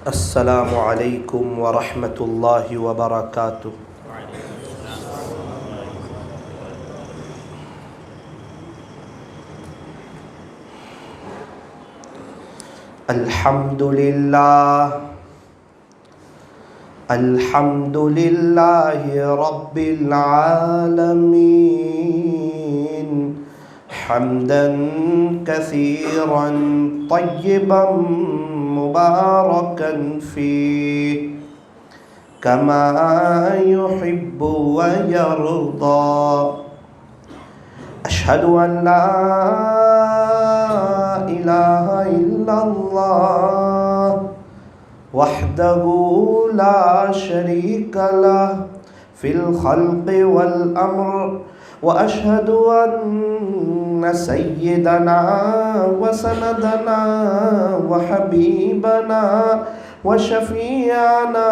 السلام علیکم ورحمۃ اللہ وبرکاتہ۔ الحمد للہ رب العالمین حمدا کثیرا طیبا مبارکا فیہ کما یحب ویرضا۔ اشہد ان لا الہ الا اللہ وحدہ لا شریک لہ فی الخلق والامر، واشہد ان سیدنا وسندنا وحبیبنا وشفیعنا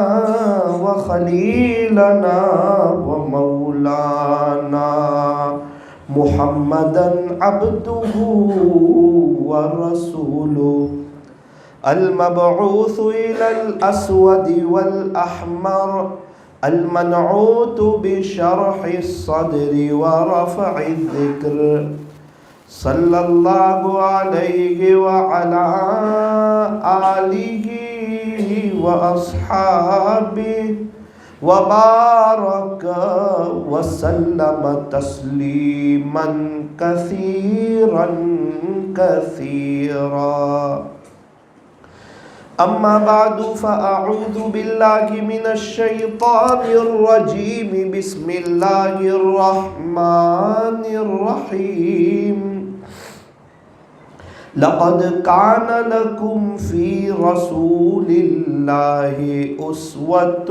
وخلیلنا ومولانا محمدا عبدہ ورسولہ المبعوث إلى الأسود والأحمر المنعوت بشرح الصدر ورفع الذكر، صلى الله عليه وعلى آله وأصحابه وبارك وسلم تسليما كثيرا كثيرا۔ اما بعد فاعوذ باللہ من الشیطان الرجیم، بسم اللہ الرحمن الرحیم۔ لقد كان لكم في رسول الله أسوة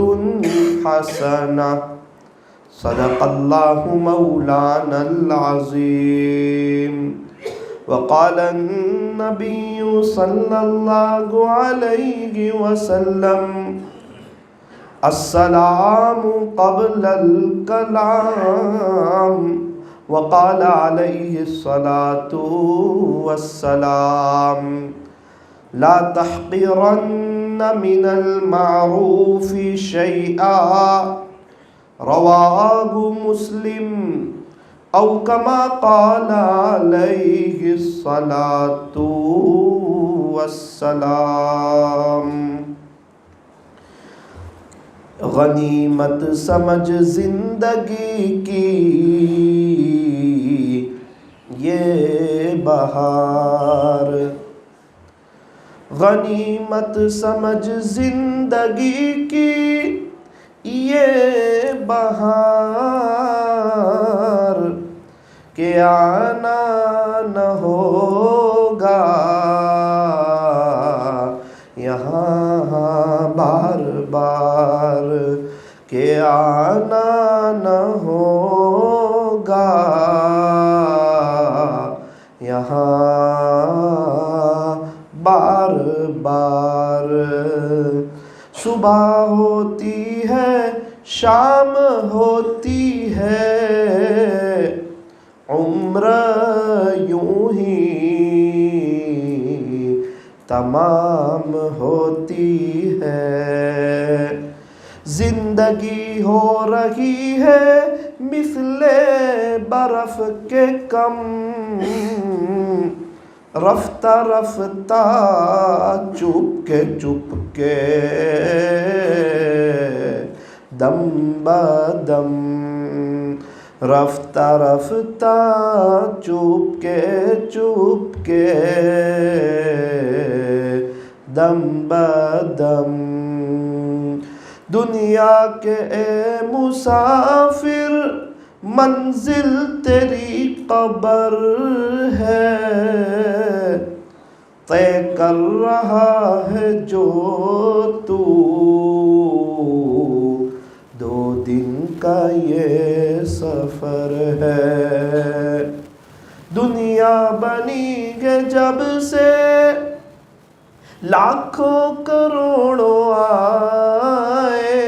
حسنة، صدق الله مولانا العظيم۔ وقال النبي صلى الله عليه وسلم السلام قبل الكلام، وقال عليه الصلاة والسلام لا تحقرن من المعروف شيئا، رواه مسلم، او کما قال علیہ الصلاۃ والسلام۔ غنیمت سمجھ زندگی کی یہ بہار، غنیمت سمجھ زندگی کی یہ بہار، کہ آنا نہ ہوگا یہاں بار بار، کہ آنا نہ ہوگا یہاں بار بار۔ صبح ہوتی ہے شام ہوتی ہے، عمر یوں ہی تمام ہوتی ہے، زندگی ہو رہی ہے مثل برف کے کم، رفتہ رفتہ چپ کے دم بدم، رفتہ رفتہ چپ کے دم بدم۔ دنیا کے اے مسافر منزل تیری قبر ہے، طے کر رہا ہے جو تو 2 دن کا یہ سفر ہے۔ دنیا بنی ہے جب سے لاکھوں کروڑوں آئے،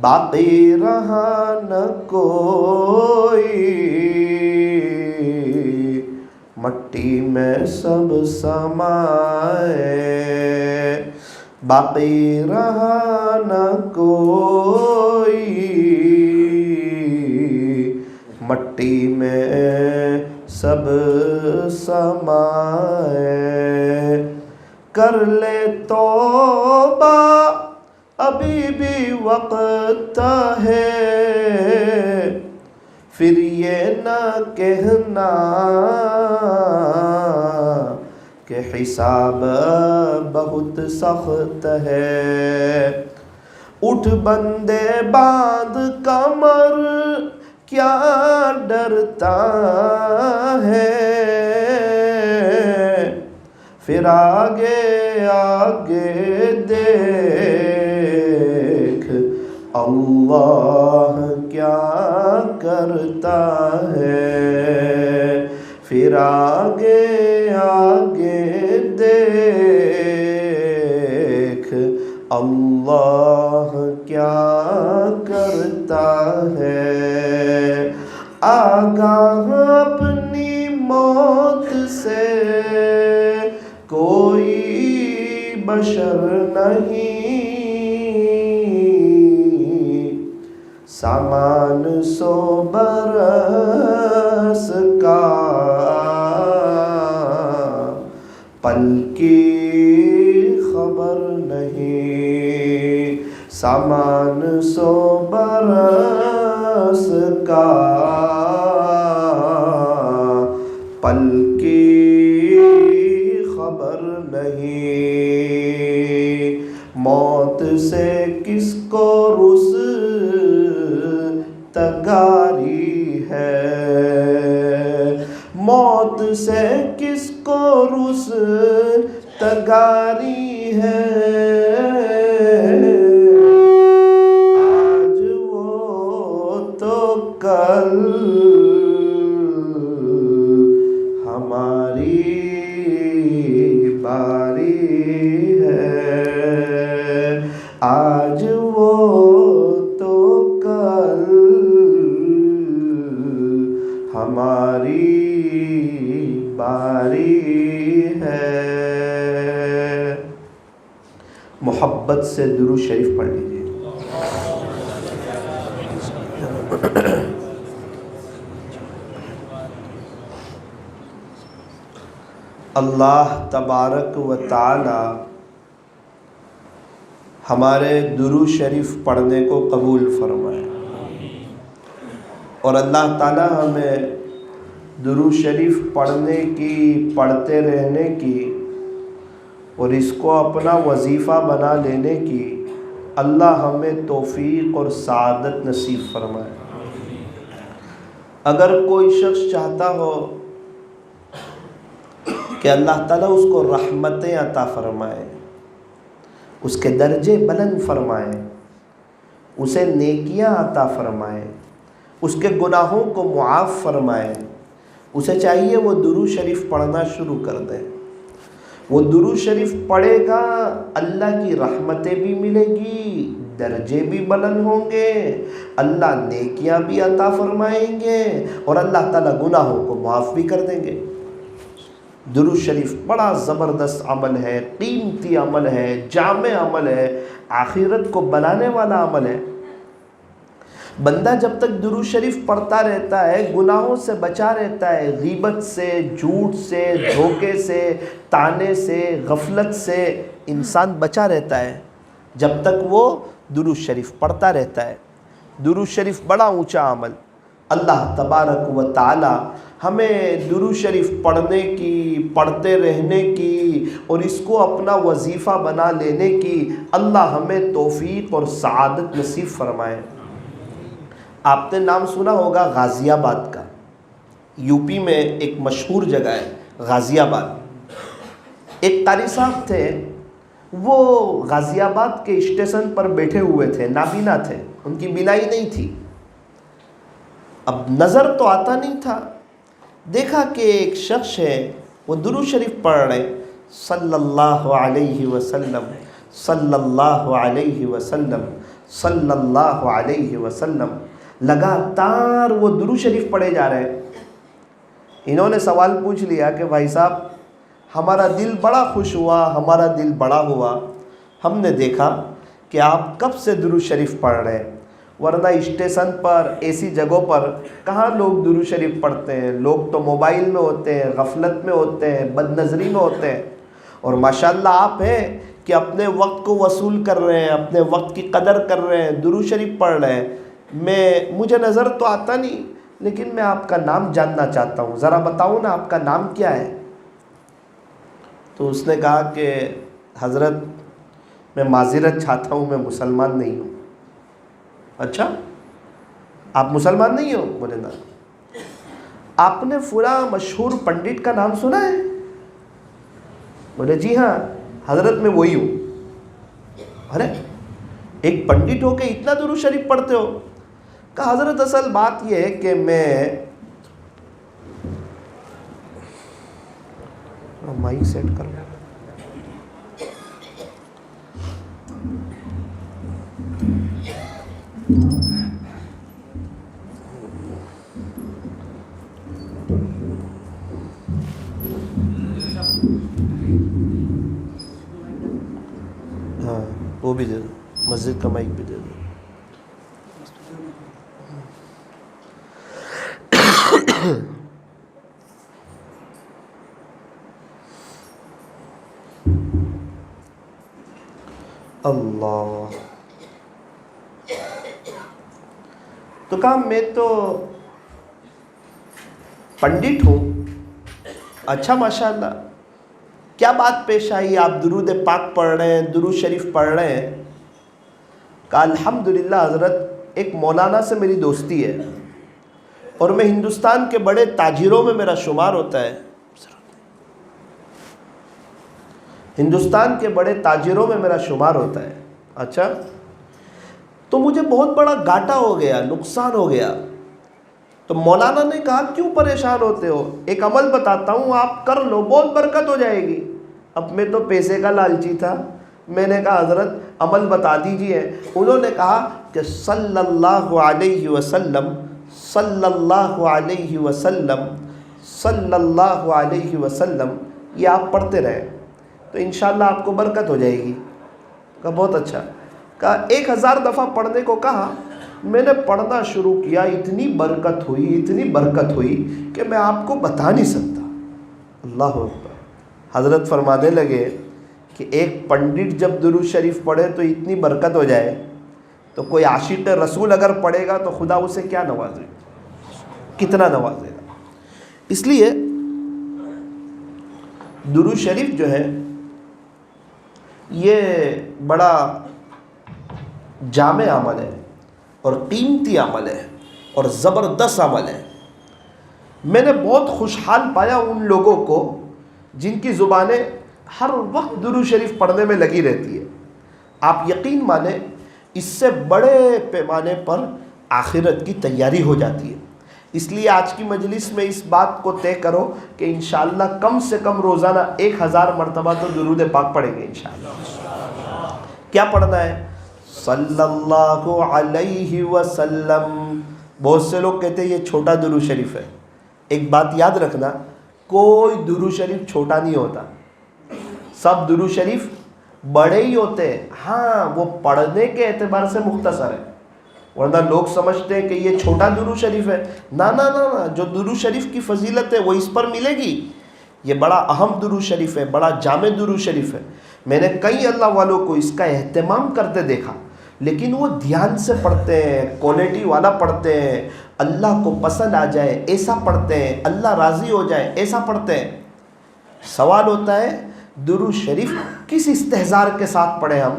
باقی رہا نہ کوئی مٹی میں سب سمائے، باقی رہا نہ کوئی، مٹی میں سب سمائے۔ کر لے توبہ ابھی بھی وقت ہے، پھر یہ نہ کہنا کہ حساب بہت سخت ہے۔ اٹھ بندے باندھ کمر، کیا ڈرتا ہے، پھر آگے آگے دیکھ اللہ کیا کرتا ہے، پھر آگے آگے دیکھ اللہ کیا کرتا ہے۔ آگاہ اپنی موت سے کوئی بشر نہیں، سامان 100 برس کا پل کی خبر نہیں، سامان 100 برس کا پل کی خبر نہیں۔ موت سے کس کو رستگاری ہے، موت سے کس کو رستگاری ہے، آج وہ تو کل ہماری باری ہے، آج وہ تو کل ہماری باری ہے۔ محبت سے درود شریف پڑھ لیجیے۔ اللہ تبارک و تعالی ہمارے درود شریف پڑھنے کو قبول فرمائے، اور اللہ تعالی ہمیں درود شریف پڑھنے کی، پڑھتے رہنے کی، اور اس کو اپنا وظیفہ بنا لینے کی اللہ ہمیں توفیق اور سعادت نصیب فرمائے۔ اگر کوئی شخص چاہتا ہو کہ اللہ تعالیٰ اس کو رحمتیں عطا فرمائے، اس کے درجے بلند فرمائے، اسے نیکیاں عطا فرمائے، اس کے گناہوں کو معاف فرمائے، اسے چاہیے وہ درود شریف پڑھنا شروع کر دے۔ وہ درود شریف پڑھے گا، اللہ کی رحمتیں بھی ملے گی، درجے بھی بلند ہوں گے، اللہ نیکیاں بھی عطا فرمائیں گے، اور اللہ تعالیٰ گناہوں کو معاف بھی کر دیں گے۔ درود شریف بڑا زبردست عمل ہے، قیمتی عمل ہے، جامع عمل ہے، آخرت کو بنانے والا عمل ہے۔ بندہ جب تک درود شریف پڑھتا رہتا ہے، گناہوں سے بچا رہتا ہے، غیبت سے، جھوٹ سے، دھوکے سے، طعنے سے، غفلت سے انسان بچا رہتا ہے جب تک وہ درود شریف پڑھتا رہتا ہے۔ درود شریف بڑا اونچا عمل۔ اللہ تبارک و تعالی ہمیں درود شریف پڑھنے کی، پڑھتے رہنے کی، اور اس کو اپنا وظیفہ بنا لینے کی اللہ ہمیں توفیق اور سعادت نصیب فرمائے۔ آپ نے نام سنا ہوگا غازی آباد کا، یو پی میں ایک مشہور جگہ ہے غازی آباد۔ ایک قاری صاحب تھے، وہ غازی آباد کے اسٹیشن پر بیٹھے ہوئے تھے، نابینا تھے، ان کی بینائی نہیں تھی۔ اب نظر تو آتا نہیں تھا، دیکھا کہ ایک شخص ہے وہ درود شریف پڑھ رہے، صلی اللہ علیہ وسلم، صلی اللہ علیہ وسلم، صلی اللہ علیہ وسلم، لگاتار وہ درود شریف پڑھے جا رہے ہیں۔ انہوں نے سوال پوچھ لیا کہ بھائی صاحب ہمارا دل بڑا خوش ہوا، ہمارا دل بڑا ہوا، ہم نے دیکھا کہ آپ کب سے درود شریف پڑھ رہے ہیں، ورنہ اسٹیشن پر ایسی جگہوں پر کہاں لوگ درود شریف پڑھتے ہیں، لوگ تو موبائل میں ہوتے ہیں، غفلت میں ہوتے ہیں، بد نظری میں ہوتے ہیں، اور ماشاءاللہ آپ ہیں کہ اپنے وقت کو وصول کر رہے ہیں، اپنے وقت کی قدر کر رہے ہیں، درود شریف پڑھ رہے ہیں۔ مجھے نظر تو آتا نہیں، لیکن میں آپ کا نام جاننا چاہتا ہوں، ذرا بتاؤ نا آپ کا نام کیا ہے؟ تو اس نے کہا کہ حضرت میں معذرت چاہتا ہوں، میں مسلمان نہیں ہوں۔ اچھا آپ مسلمان نہیں ہو؟ بولے نا۔ آپ نے فلاں مشہور پنڈت کا نام سنا ہے؟ بولے جی ہاں حضرت میں وہی ہوں۔ ارے ایک پنڈت ہو کے اتنا درود شریف پڑھتے ہو؟ کہا حضرت اصل بات یہ ہے کہ میں مائک سیٹ کر رہا ہوں۔ ہاں وہ بھی دے دو، مسجد کا مائک بھی دے دو۔ اللہ تو کہا میں تو پنڈت ہوں۔ اچھا ماشاءاللہ، کیا بات پیش آئی؟ آپ درود پاک پڑھ رہے ہیں، درود شریف پڑھ رہے ہیں؟ کہا الحمدللہ حضرت ایک مولانا سے میری دوستی ہے، اور میں ہندوستان کے بڑے تاجروں میں میرا شمار ہوتا ہے، ہندوستان کے بڑے تاجروں میں میرا شمار ہوتا ہے۔ اچھا تو مجھے بہت بڑا گھاٹا ہو گیا، نقصان ہو گیا۔ تو مولانا نے کہا کیوں پریشان ہوتے ہو؟ ایک عمل بتاتا ہوں، آپ کر لو، بہت برکت ہو جائے گی۔ اب میں تو پیسے کا لالچی تھا، میں نے کہا حضرت عمل بتا دیجئے۔ انہوں نے کہا کہ صلی اللہ علیہ وسلم، صلی اللہ علیہ وسلم، صلی اللہ علیہ وسلم، یہ آپ پڑھتے رہیں تو انشاءاللہ آپ کو برکت ہو جائے گی۔ کہا بہت اچھا۔ کہا 1000 دفعہ پڑھنے کو کہا، میں نے پڑھنا شروع کیا، اتنی برکت ہوئی، اتنی برکت ہوئی کہ میں آپ کو بتا نہیں سکتا۔ اللہ اکبر۔ حضرت فرمانے لگے کہ ایک پنڈت جب درود شریف پڑھے تو اتنی برکت ہو جائے، تو کوئی عاشق رسول اگر پڑھے گا تو خدا اسے کیا نوازے گا، کتنا نوازے گا۔ اس لیے درود شریف جو ہے یہ بڑا جامع عمل ہے اور قیمتی عمل ہے اور زبردست عمل ہے۔ میں نے بہت خوشحال پایا ان لوگوں کو جن کی زبانیں ہر وقت درود شریف پڑھنے میں لگی رہتی ہے۔ آپ یقین مانیں اس سے بڑے پیمانے پر آخرت کی تیاری ہو جاتی ہے۔ اس لیے آج کی مجلس میں اس بات کو طے کرو کہ انشاءاللہ کم سے کم روزانہ 1000 مرتبہ تو درود پاک پڑھیں گے انشاءاللہ۔ کیا پڑھنا ہے؟ صلی اللہ علیہ وسلم۔ بہت سے لوگ کہتے ہیں یہ چھوٹا درود شریف ہے۔ ایک بات یاد رکھنا، کوئی درود شریف چھوٹا نہیں ہوتا، سب درود شریف بڑے ہی ہوتے ہیں۔ ہاں وہ پڑھنے کے اعتبار سے مختصر ہے، ورنہ لوگ سمجھتے ہیں کہ یہ چھوٹا درود شریف ہے۔ نا نا نا نا، جو درود شریف کی فضیلت ہے وہ اس پر ملے گی۔ یہ بڑا اہم درود شریف ہے، بڑا جامع درود شریف ہے۔ میں نے کئی اللہ والوں کو اس کا اہتمام کرتے دیکھا، لیکن وہ دھیان سے پڑھتے ہیں، کوالٹی والا پڑھتے ہیں، اللہ کو پسند آ جائے ایسا پڑھتے ہیں، اللہ راضی ہو جائے ایسا پڑھتے ہیں۔ سوال ہوتا ہے درود شریف کس استحضار کے ساتھ پڑھیں، ہم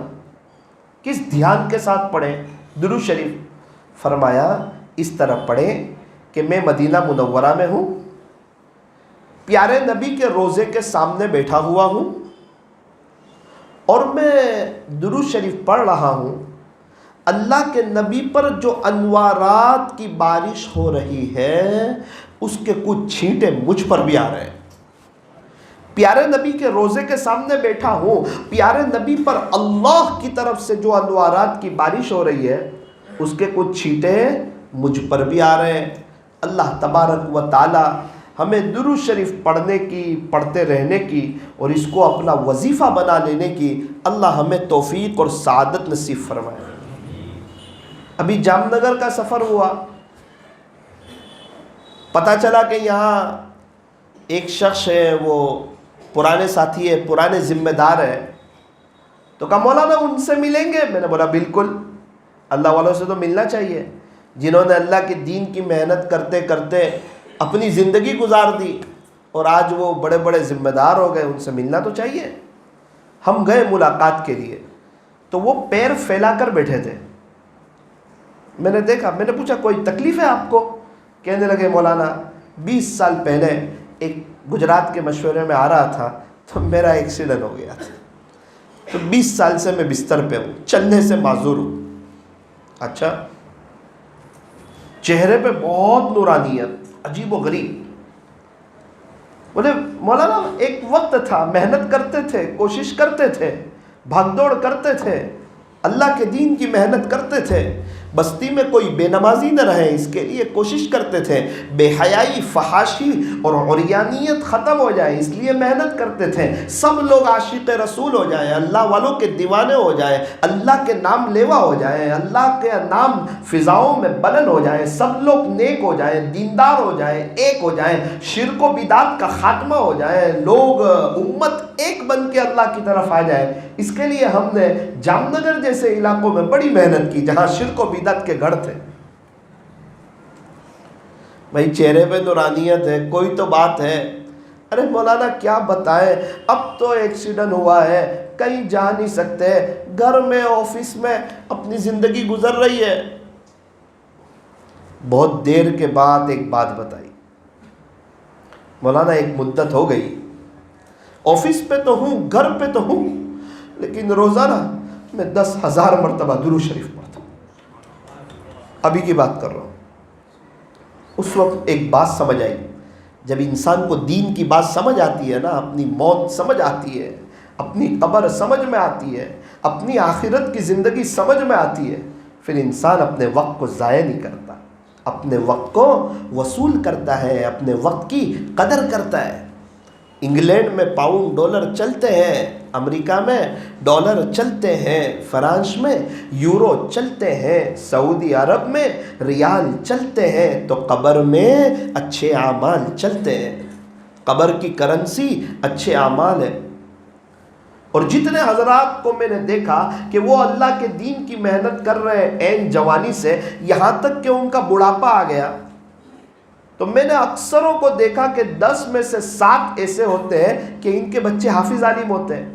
کس دھیان کے ساتھ پڑھیں درود شریف؟ فرمایا اس طرح پڑھیں کہ میں مدینہ منورہ میں ہوں، پیارے نبی کے روضے کے سامنے بیٹھا ہوا ہوں، اور میں درود شریف پڑھ رہا ہوں، اللہ کے نبی پر جو انوارات کی بارش ہو رہی ہے اس کے کچھ چھینٹے مجھ پر بھی آ رہے ہیں۔ پیارے نبی کے روضے کے سامنے بیٹھا ہوں، پیارے نبی پر اللہ کی طرف سے جو انوارات کی بارش ہو رہی ہے اس کے کچھ چھینٹے مجھ پر بھی آ رہے ہیں۔ اللہ تبارک و تعالی ہمیں درود شریف پڑھنے کی، پڑھتے رہنے کی اور اس کو اپنا وظیفہ بنا لینے کی اللہ ہمیں توفیق اور سعادت نصیب فرمائے۔ ابھی جام نگر کا سفر ہوا، پتہ چلا کہ یہاں ایک شخص ہے، وہ پرانے ساتھی ہے، پرانے ذمہ دار ہے، تو کہا مولانا ان سے ملیں گے؟ میں نے بولا بالکل، اللہ والوں سے تو ملنا چاہیے، جنہوں نے اللہ کے دین کی محنت کرتے کرتے اپنی زندگی گزار دی اور آج وہ بڑے بڑے ذمہ دار ہو گئے، ان سے ملنا تو چاہیے۔ ہم گئے ملاقات کے لیے، تو وہ پیر پھیلا کر بیٹھے تھے۔ میں نے دیکھا، میں نے پوچھا کوئی تکلیف ہے آپ کو؟ کہنے لگے مولانا 20 سال پہلے ایک گجرات کے مشورے میں آ رہا تھا تو میرا ایکسیڈنٹ ہو گیا تھا، تو 20 سال سے میں بستر پہ ہوں، چلنے سے معذور ہوں۔ اچھا، چہرے پہ بہت نورانیت، عجیب و غریب۔ بولے مولانا ایک وقت تھا، محنت کرتے تھے، کوشش کرتے تھے، بھاگ دوڑ کرتے تھے، اللہ کے دین کی محنت کرتے تھے، بستی میں کوئی بے نمازی نہ رہے اس کے لیے کوشش کرتے تھے، بے حیائی، فحاشی اور عریانیت ختم ہو جائے اس لیے محنت کرتے تھے، سب لوگ عاشق رسول ہو جائیں، اللہ والوں کے دیوانے ہو جائیں، اللہ کے نام لیوا ہو جائیں، اللہ کے نام فضاؤں میں بلند ہو جائیں، سب لوگ نیک ہو جائیں، دیندار ہو جائیں، ایک ہو جائیں، شرک و بدعت کا خاتمہ ہو جائے، لوگ امت ایک بن کے اللہ کی طرف آ جائے۔ اس کے لیے ہم نے جام نگر جیسے علاقوں میں بڑی محنت کی جہاں شرک و بدعت کے گھر تھے۔ بھائی چہرے پہ نورانیت ہے، کوئی تو بات ہے۔ ارے مولانا کیا بتائیں، اب تو ایکسیڈنٹ ہوا ہے، کہیں جا نہیں سکتے، گھر میں آفس میں اپنی زندگی گزر رہی ہے۔ بہت دیر کے بعد ایک بات بتائی، مولانا ایک مدت ہو گئی، آفس پہ تو ہوں، گھر پہ تو ہوں، لیکن روزانہ میں 10,000 مرتبہ درود شریف پڑھتا ہوں۔ ابھی کی بات کر رہا ہوں۔ اس وقت ایک بات سمجھ آئی، جب انسان کو دین کی بات سمجھ آتی ہے نا، اپنی موت سمجھ آتی ہے، اپنی قبر سمجھ میں آتی ہے، اپنی آخرت کی زندگی سمجھ میں آتی ہے، پھر انسان اپنے وقت کو ضائع نہیں کرتا، اپنے وقت کو وصول کرتا ہے، اپنے وقت کی قدر کرتا ہے۔ انگلینڈ میں پاؤنڈ ڈالر چلتے ہیں، امریکہ میں ڈالر چلتے ہیں، فرانس میں یورو چلتے ہیں، سعودی عرب میں ریال چلتے ہیں، تو قبر میں اچھے اعمال چلتے ہیں۔ قبر کی کرنسی اچھے اعمال ہے۔ اور جتنے حضرات کو میں نے دیکھا کہ وہ اللہ کے دین کی محنت کر رہے ہیں عین جوانی سے، یہاں تک کہ ان کا بڑھاپا آ گیا، تو میں نے اکثروں کو دیکھا کہ 10 میں سے 7 ایسے ہوتے ہیں کہ ان کے بچے حافظ عالم ہوتے ہیں،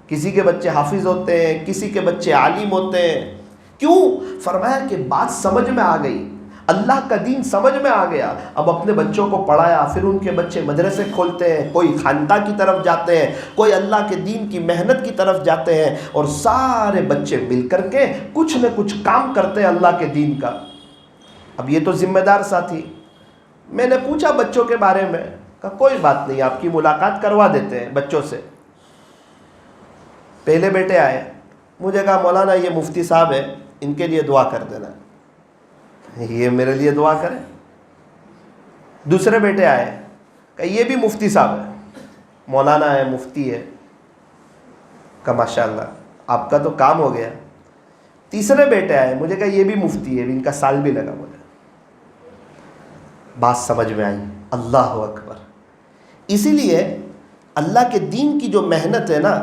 کسی کے بچے حافظ ہوتے ہیں، کسی کے بچے عالم ہوتے ہیں۔ کیوں؟ فرمایا کہ بات سمجھ میں آ گئی، اللہ کا دین سمجھ میں آ گیا، اب اپنے بچوں کو پڑھایا، پھر ان کے بچے مدرسے کھولتے ہیں، کوئی خانقاہ کی طرف جاتے ہیں، کوئی اللہ کے دین کی محنت کی طرف جاتے ہیں، اور سارے بچے مل کر کے کچھ نہ کچھ کام کرتے ہیں اللہ کے دین کا۔ اب یہ تو ذمہ دار ساتھی۔ میں نے پوچھا بچوں کے بارے میں، کہا کوئی بات نہیں، آپ کی ملاقات کروا دیتے ہیں بچوں سے۔ پہلے بیٹے آئے، مجھے کہا مولانا یہ مفتی صاحب ہے، ان کے لیے دعا کر دینا۔ یہ میرے لیے دعا کریں۔ دوسرے بیٹے آئے، کہا یہ بھی مفتی صاحب ہے، مولانا ہے، مفتی ہے۔ کہا ماشاءاللہ آپ کا تو کام ہو گیا۔ تیسرے بیٹے آئے، مجھے کہا یہ بھی مفتی ہے، ان کا سال بھی لگا مجھے۔ بات سمجھ میں آئی، اللہ اکبر۔ اسی لیے اللہ کے دین کی جو محنت ہے نا،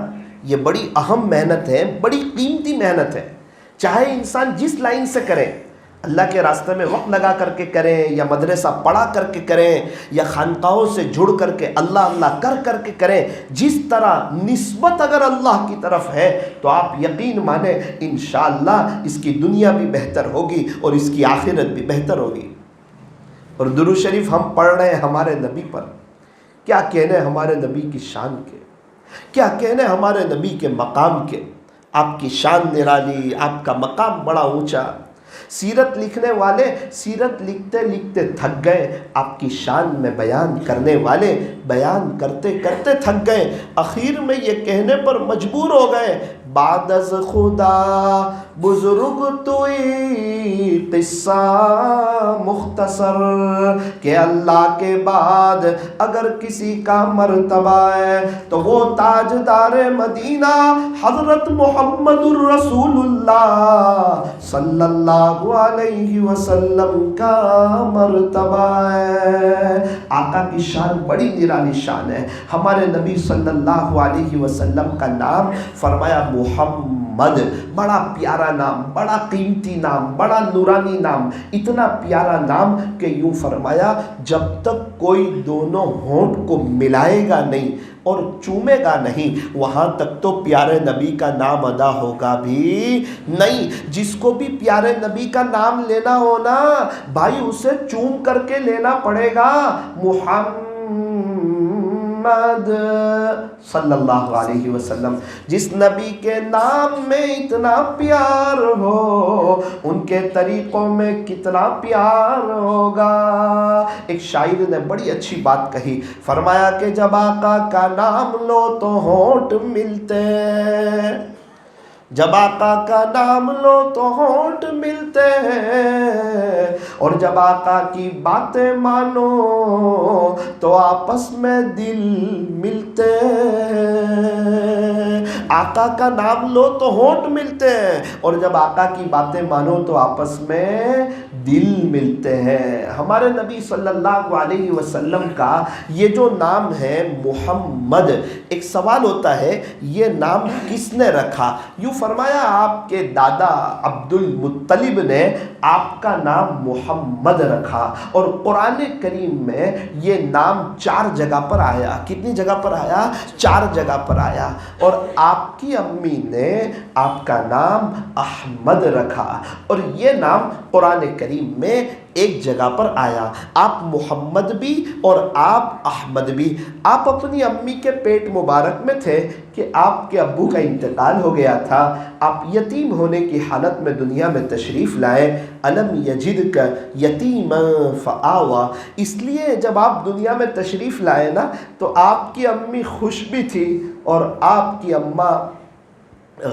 یہ بڑی اہم محنت ہے، بڑی قیمتی محنت ہے، چاہے انسان جس لائن سے کرے، اللہ کے راستے میں وقت لگا کر کے کریں، یا مدرسہ پڑھا کر کے کریں، یا خانقاہوں سے جڑ کر کے اللہ اللہ کر کے کریں، جس طرح نسبت اگر اللہ کی طرف ہے تو آپ یقین مانیں انشاءاللہ اس کی دنیا بھی بہتر ہوگی اور اس کی آخرت بھی بہتر ہوگی۔ اور درود شریف ہم پڑھ رہے ہیں ہمارے نبی پر، کیا کہنے ہمارے نبی کی شان کے، کیا کہنے ہمارے نبی کے مقام کے۔ آپ کی شان نرالی، آپ کا مقام بڑا اونچا۔ سیرت لکھنے والے سیرت لکھتے لکھتے تھک گئے، آپ کی شان میں بیان کرنے والے بیان کرتے کرتے تھک گئے، اخیر میں یہ کہنے پر مجبور ہو گئے بعد از خدا بزرگ توئی قصہ مختصر، کہ اللہ کے بعد اگر کسی کا مرتبہ ہے تو وہ تاجدار مدینہ حضرت محمد الرسول اللہ صلی اللہ علیہ وسلم کا مرتبہ ہے۔ آقا کی شان بڑی نرالی شان ہے۔ ہمارے نبی صلی اللہ علیہ وسلم کا نام فرمایا محمد، بڑا پیارا نام، بڑا قیمتی نام، بڑا نورانی نام، اتنا پیارا نام کہ یوں فرمایا جب تک کوئی دونوں ہونٹ کو ملائے گا نہیں اور چومے گا نہیں وہاں تک تو پیارے نبی کا نام ادا ہوگا بھی نہیں۔ جس کو بھی پیارے نبی کا نام لینا ہونا بھائی اسے چوم کر کے لینا پڑے گا۔ محمد صلی اللہ علیہ وسلم، جس نبی کے نام میں اتنا پیار ہو ان کے طریقوں میں کتنا پیار ہوگا۔ ایک شاعر نے بڑی اچھی بات کہی، فرمایا کہ جب آقا کا نام لو تو ہونٹ ملتے، جب آقا کا نام لو تو ہونٹ ملتے ہیں، اور جب آقا کی باتیں مانو تو آپس میں دل ملتے ہیں۔ آقا کا نام لو تو ہونٹ ملتے ہیں اور جب آقا کی باتیں مانو تو آپس میں دل ملتے ہیں۔ ہمارے نبی صلی اللہ علیہ وسلم کا یہ جو نام ہے محمد، ایک سوال ہوتا ہے یہ نام کس نے رکھا؟ یوں فرمایا آپ کے دادا عبد المطلب نے آپ کا نام محمد رکھا، اور قرآن کریم میں یہ نام 4 جگہ پر آیا۔ کتنی جگہ پر آیا؟ 4 جگہ پر آیا۔ اور آپ کی امی نے آپ کا نام احمد رکھا، اور یہ نام قرآن کریم میں ایک جگہ پر آیا۔ آپ محمد بھی اور آپ احمد بھی۔ آپ اپنی امی کے پیٹ مبارک میں تھے کہ آپ کے ابو کا انتقال ہو گیا تھا، آپ یتیم ہونے کی حالت میں دنیا میں تشریف لائے۔ الم یجدک یتیما فآویٰ، اس لیے جب آپ دنیا میں تشریف لائے نا تو آپ کی امی خوش بھی تھی اور آپ کی اماں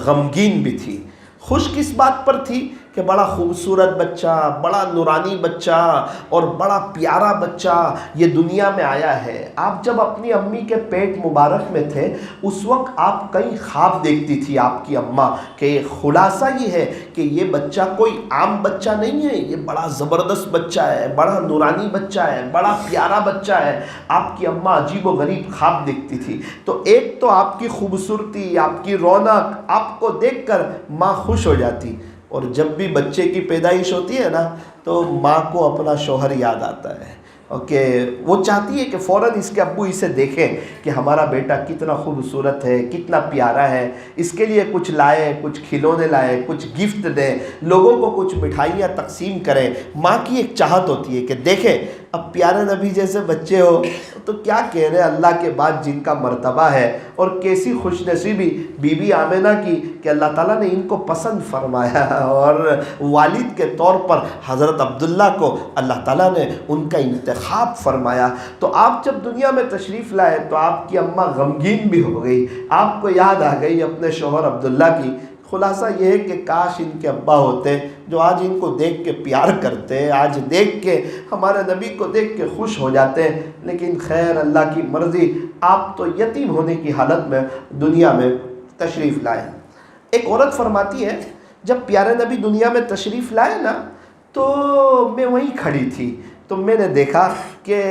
غمگین بھی تھی۔ خوش کس بات پر تھی کہ بڑا خوبصورت بچہ، بڑا نورانی بچہ اور بڑا پیارا بچہ یہ دنیا میں آیا ہے۔ آپ جب اپنی امی کے پیٹ مبارک میں تھے اس وقت آپ کئی خواب دیکھتی تھی آپ کی اماں، کہ خلاصہ یہ ہے کہ یہ بچہ کوئی عام بچہ نہیں ہے، یہ بڑا زبردست بچہ ہے، بڑا نورانی بچہ ہے، بڑا پیارا بچہ ہے۔ آپ کی اماں عجیب و غریب خواب دیکھتی تھی۔ تو ایک تو آپ کی خوبصورتی، آپ کی رونق، آپ کو دیکھ کر ماں خوش ہو جاتی، اور جب بھی بچے کی پیدائش ہوتی ہے نا تو ماں کو اپنا شوہر یاد آتا ہے، کہ وہ چاہتی ہے کہ فوراً اس کے ابو اسے دیکھیں کہ ہمارا بیٹا کتنا خوبصورت ہے، کتنا پیارا ہے، اس کے لیے کچھ لائے، کچھ کھلونے لائے، کچھ گفٹ دیں، لوگوں کو کچھ مٹھائیاں تقسیم کریں۔ ماں کی ایک چاہت ہوتی ہے کہ دیکھیں اب پیارے نبی جیسے بچے ہو تو کیا کہہ رہے اللہ کے بعد جن کا مرتبہ ہے، اور کیسی خوش نصیبی بی بی آمنہ کی کہ اللہ تعالیٰ نے ان کو پسند فرمایا، اور والد کے طور پر حضرت عبداللہ کو اللہ تعالیٰ نے ان کا انتخاب فرمایا۔ تو آپ جب دنیا میں تشریف لائے تو آپ کی اماں غمگین بھی ہو گئی، آپ کو یاد آ گئی اپنے شوہر عبداللہ کی۔ خلاصہ یہ ہے کہ کاش ان کے ابا ہوتے جو آج ان کو دیکھ کے پیار کرتے، آج دیکھ کے ہمارے نبی کو دیکھ کے خوش ہو جاتے، لیکن خیر اللہ کی مرضی، آپ تو یتیم ہونے کی حالت میں دنیا میں تشریف لائے۔ ایک عورت فرماتی ہے جب پیارے نبی دنیا میں تشریف لائے نا تو میں وہیں کھڑی تھی، تو میں نے دیکھا کہ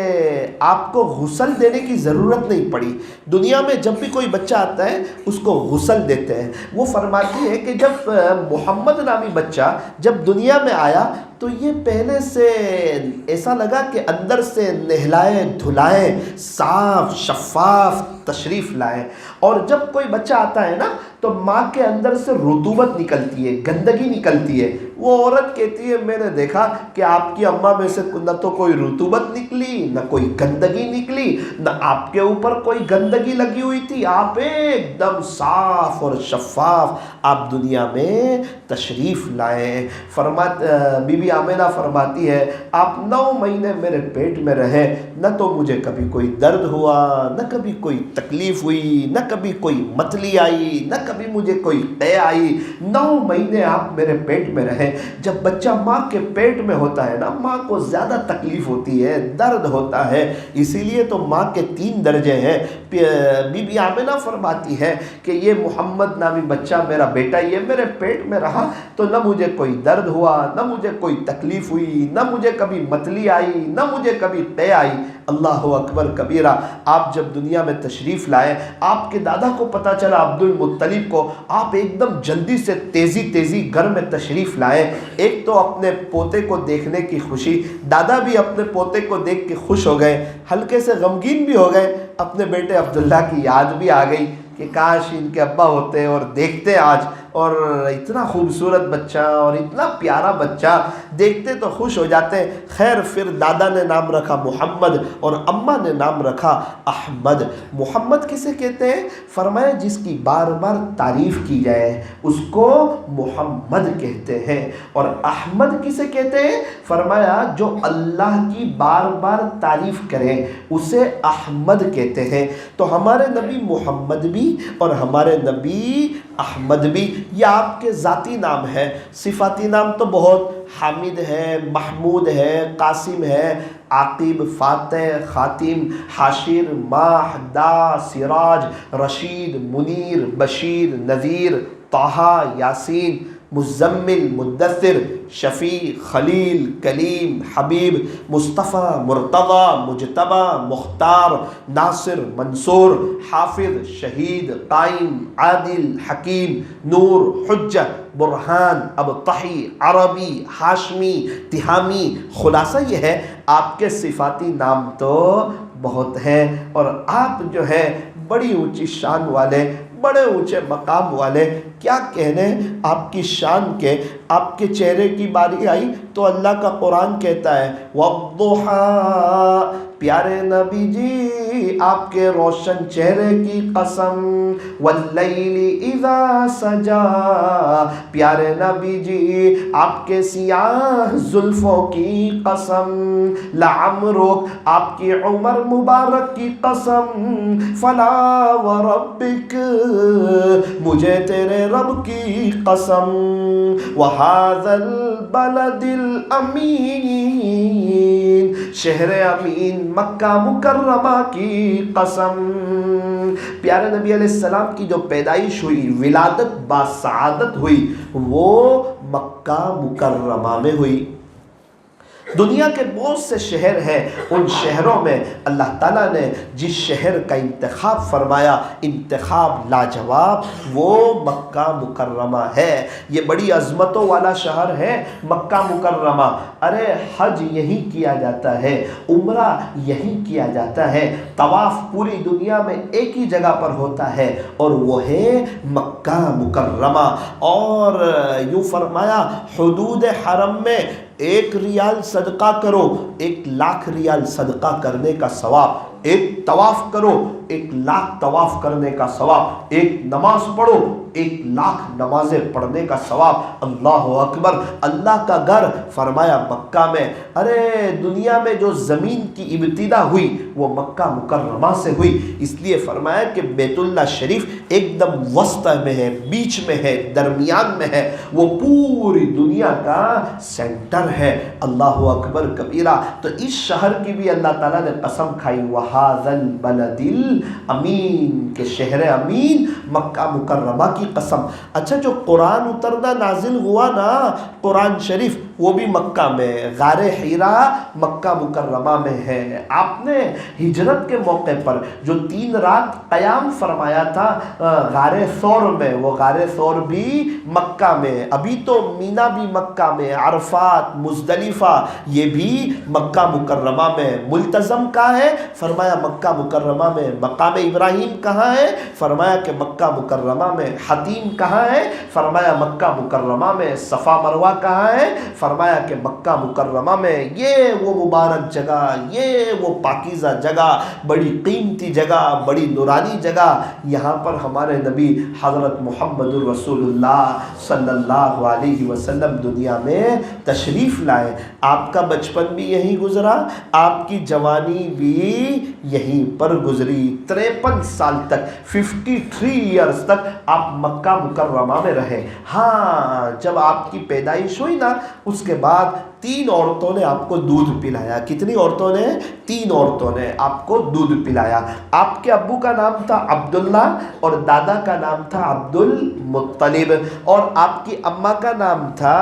آپ کو غسل دینے کی ضرورت نہیں پڑی۔ دنیا میں جب بھی کوئی بچہ آتا ہے اس کو غسل دیتے ہیں۔ وہ فرماتی ہے کہ جب محمد نامی بچہ جب دنیا میں آیا تو یہ پہلے سے ایسا لگا کہ اندر سے نہلائے دھلائے صاف شفاف تشریف لائے، اور جب کوئی بچہ آتا ہے نا تو ماں کے اندر سے رطوبت نکلتی ہے، گندگی نکلتی ہے۔ وہ عورت کہتی ہے میں نے دیکھا کہ آپ کی اماں میں سے نہ تو کوئی رطوبت نکلی نکلی، نہ کوئی گندگی نکلی، نہ آپ کے اوپر کوئی گندگی لگی ہوئی تھی، آپ ایک دم صاف اور شفاف آپ دنیا میں تشریف لائے۔ بی بی آمنہ فرماتی ہے آپ 9 مہینے میرے پیٹ میں رہے، نہ تو مجھے کبھی کوئی درد ہوا، نہ کبھی کوئی تکلیف ہوئی، نہ کبھی کوئی متلی آئی، نہ کبھی مجھے کوئی قے آئی۔ 9 مہینے آپ میرے پیٹ میں رہے۔ جب بچہ ماں کے پیٹ میں ہوتا ہے نا، ماں کو زیادہ تکلیف ہوتی ہے، درد ہوتا ہے، اسی لیے تو ماں کے 3 درجے ہیں۔ بی بی آمنہ فرماتی ہے کہ یہ محمد نامی بچہ میرا بیٹا یہ میرے پیٹ میں رہا تو نہ مجھے کوئی درد ہوا، نہ مجھے کوئی تکلیف ہوئی، نہ مجھے کبھی متلی آئی، نہ مجھے کبھی قے آئی۔ اللہ اکبر کبیرہ۔ آپ جب دنیا میں تشریف لائے، آپ کے دادا کو پتہ چلا عبد المطلب کو، آپ ایک دم جلدی سے تیزی گھر میں تشریف لائے۔ ایک تو اپنے پوتے کو دیکھنے کی خوشی، دادا بھی اپنے پوتے کو دیکھ کے خوش ہو گئے، ہلکے سے غمگین بھی ہو گئے، اپنے بیٹے عبداللہ کی یاد بھی آ گئی کہ کاش ان کے ابا ہوتے اور دیکھتے آج، اور اتنا خوبصورت بچہ اور اتنا پیارا بچہ دیکھتے تو خوش ہو جاتے۔ خیر پھر دادا نے نام رکھا محمد اور اماں نے نام رکھا احمد۔ محمد کسے کہتے ہیں؟ فرمایا جس کی بار بار تعریف کی جائے اس کو محمد کہتے ہیں۔ اور احمد کسے کہتے ہیں؟ فرمایا جو اللہ کی بار بار تعریف کرے اسے احمد کہتے ہیں۔ تو ہمارے نبی محمد بھی اور ہمارے نبی احمد بھی، یہ آپ کے ذاتی نام ہے۔ صفاتی نام تو بہت، حامد ہے، محمود ہے، قاسم ہے، عاقب، فاتح، خاتم، حاشر، ماہ، دا، سراج، رشید، منیر، بشیر، نذیر، طٰہٰ، یاسین، مزمل، مدثر، شفیع، خلیل، کلیم، حبیب، مصطفیٰ، مرتضیٰ، مجتبیٰ، مختار، ناصر، منصور، حافظ، شہید، قائم، عادل، حکیم، نور، حجہ، برہان، ابطحی، عربی، ہاشمی، تہامی۔ خلاصہ یہ ہے آپ کے صفاتی نام تو بہت ہیں، اور آپ جو ہے بڑی اونچی شان والے، بڑے اونچے مقام والے، کیا کہنے آپ کی شان کے۔ آپ کے چہرے کی باری آئی تو اللہ کا قرآن کہتا ہے وَالضُّحَىٰ، پیارے نبی جی آپ کے روشن چہرے کی قسم، وَاللَّيْلِ إِذَا سَجَىٰ، پیارے نبی جی آپ کے سیاہ زلفوں کی قسم، لَعَمْرُكَ آپ کی عمر مبارک کی قسم، فَلَا وَرَبِّكَ مجھے تیرے رب کی قسم، وَهَذَا الْبَلَدِ الْأَمِينِ، شہر امین مکہ مکرمہ کی قسم۔ پیارے نبی علیہ السلام کی جو پیدائش ہوئی، ولادت باسعادت ہوئی، وہ مکہ مکرمہ میں ہوئی۔ دنیا کے بہت سے شہر ہیں، ان شہروں میں اللہ تعالیٰ نے جس شہر کا انتخاب فرمایا، انتخاب لاجواب، وہ مکہ مکرمہ ہے۔ یہ بڑی عظمتوں والا شہر ہے مکہ مکرمہ۔ ارے حج یہیں کیا جاتا ہے، عمرہ یہیں کیا جاتا ہے، طواف پوری دنیا میں ایک ہی جگہ پر ہوتا ہے اور وہ ہے مکہ مکرمہ۔ اور یوں فرمایا حدود حرم میں 1 ریال صدقہ کرو، 1 لاکھ ریال صدقہ کرنے کا ثواب، 1 طواف کرو، 1 لاکھ طواف کرنے کا ثواب، 1 نماز پڑھو، 1 لاکھ نمازیں پڑھنے کا ثواب۔ اللہ اکبر، اللہ کا گھر فرمایا مکہ میں۔ ارے دنیا میں جو زمین کی ابتدا ہوئی وہ مکہ مکرمہ سے ہوئی، اس لیے فرمایا کہ بیت اللہ شریف ایک دم وسط میں ہے، بیچ میں ہے، درمیان میں ہے، وہ پوری دنیا کا سینٹر ہے۔ اللہ اکبر کبیرہ۔ تو اس شہر کی بھی اللہ تعالیٰ نے قسم کھائی، وَهَذَا الْبَلَدِ الْأَمِينِ، کہ شہر امین مکہ مکرمہ کی قسم۔ اچھا جو قرآن اترنا نازل ہوا نا، قرآن شریف، وہ بھی مکہ میں، غار حرا مکہ مکرمہ میں ہے۔ آپ نے ہجرت کے موقع پر جو 3 رات قیام فرمایا تھا غار ثور میں، وہ غار ثور بھی مکہ میں۔ ابھی تو مینا بھی مکہ میں، عرفات، مزدلفہ یہ بھی مکہ مکرمہ میں۔ ملتزم کہاں ہے؟ فرمایا مکہ مکرمہ میں۔ مقام ابراہیم کہاں ہے؟ فرمایا کہ مکہ مکرمہ میں۔ حتیم کہاں ہے؟ فرمایا مکہ مکرمہ میں۔ صفا مروہ کہاں ہے؟ فرمایا فرمایا کہ مکہ مکرمہ میں یہ وہ مبارک جگہ، یہ وہ پاکیزہ جگہ، بڑی قیمتی جگہ، بڑی نورانی جگہ، یہاں پر ہمارے نبی حضرت محمد الرسول اللہ صلی اللہ علیہ وسلم دنیا میں تشریف لائے۔ آپ کا بچپن بھی یہیں گزرا، آپ کی جوانی بھی یہیں پر گزری، 53 سال تک، 53 ایئرز تک آپ مکہ مکرمہ میں رہے۔ ہاں جب آپ کی پیدائش ہوئی نا، اس کے بعد 3 عورتوں نے آپ کو دودھ پلایا۔ کتنی عورتوں نے؟ 3 عورتوں نے آپ کو دودھ پلایا۔ آپ کے ابو کا نام تھا عبداللہ اور دادا کا نام تھا عبد المطلب، اور آپ کی اماں کا نام تھا،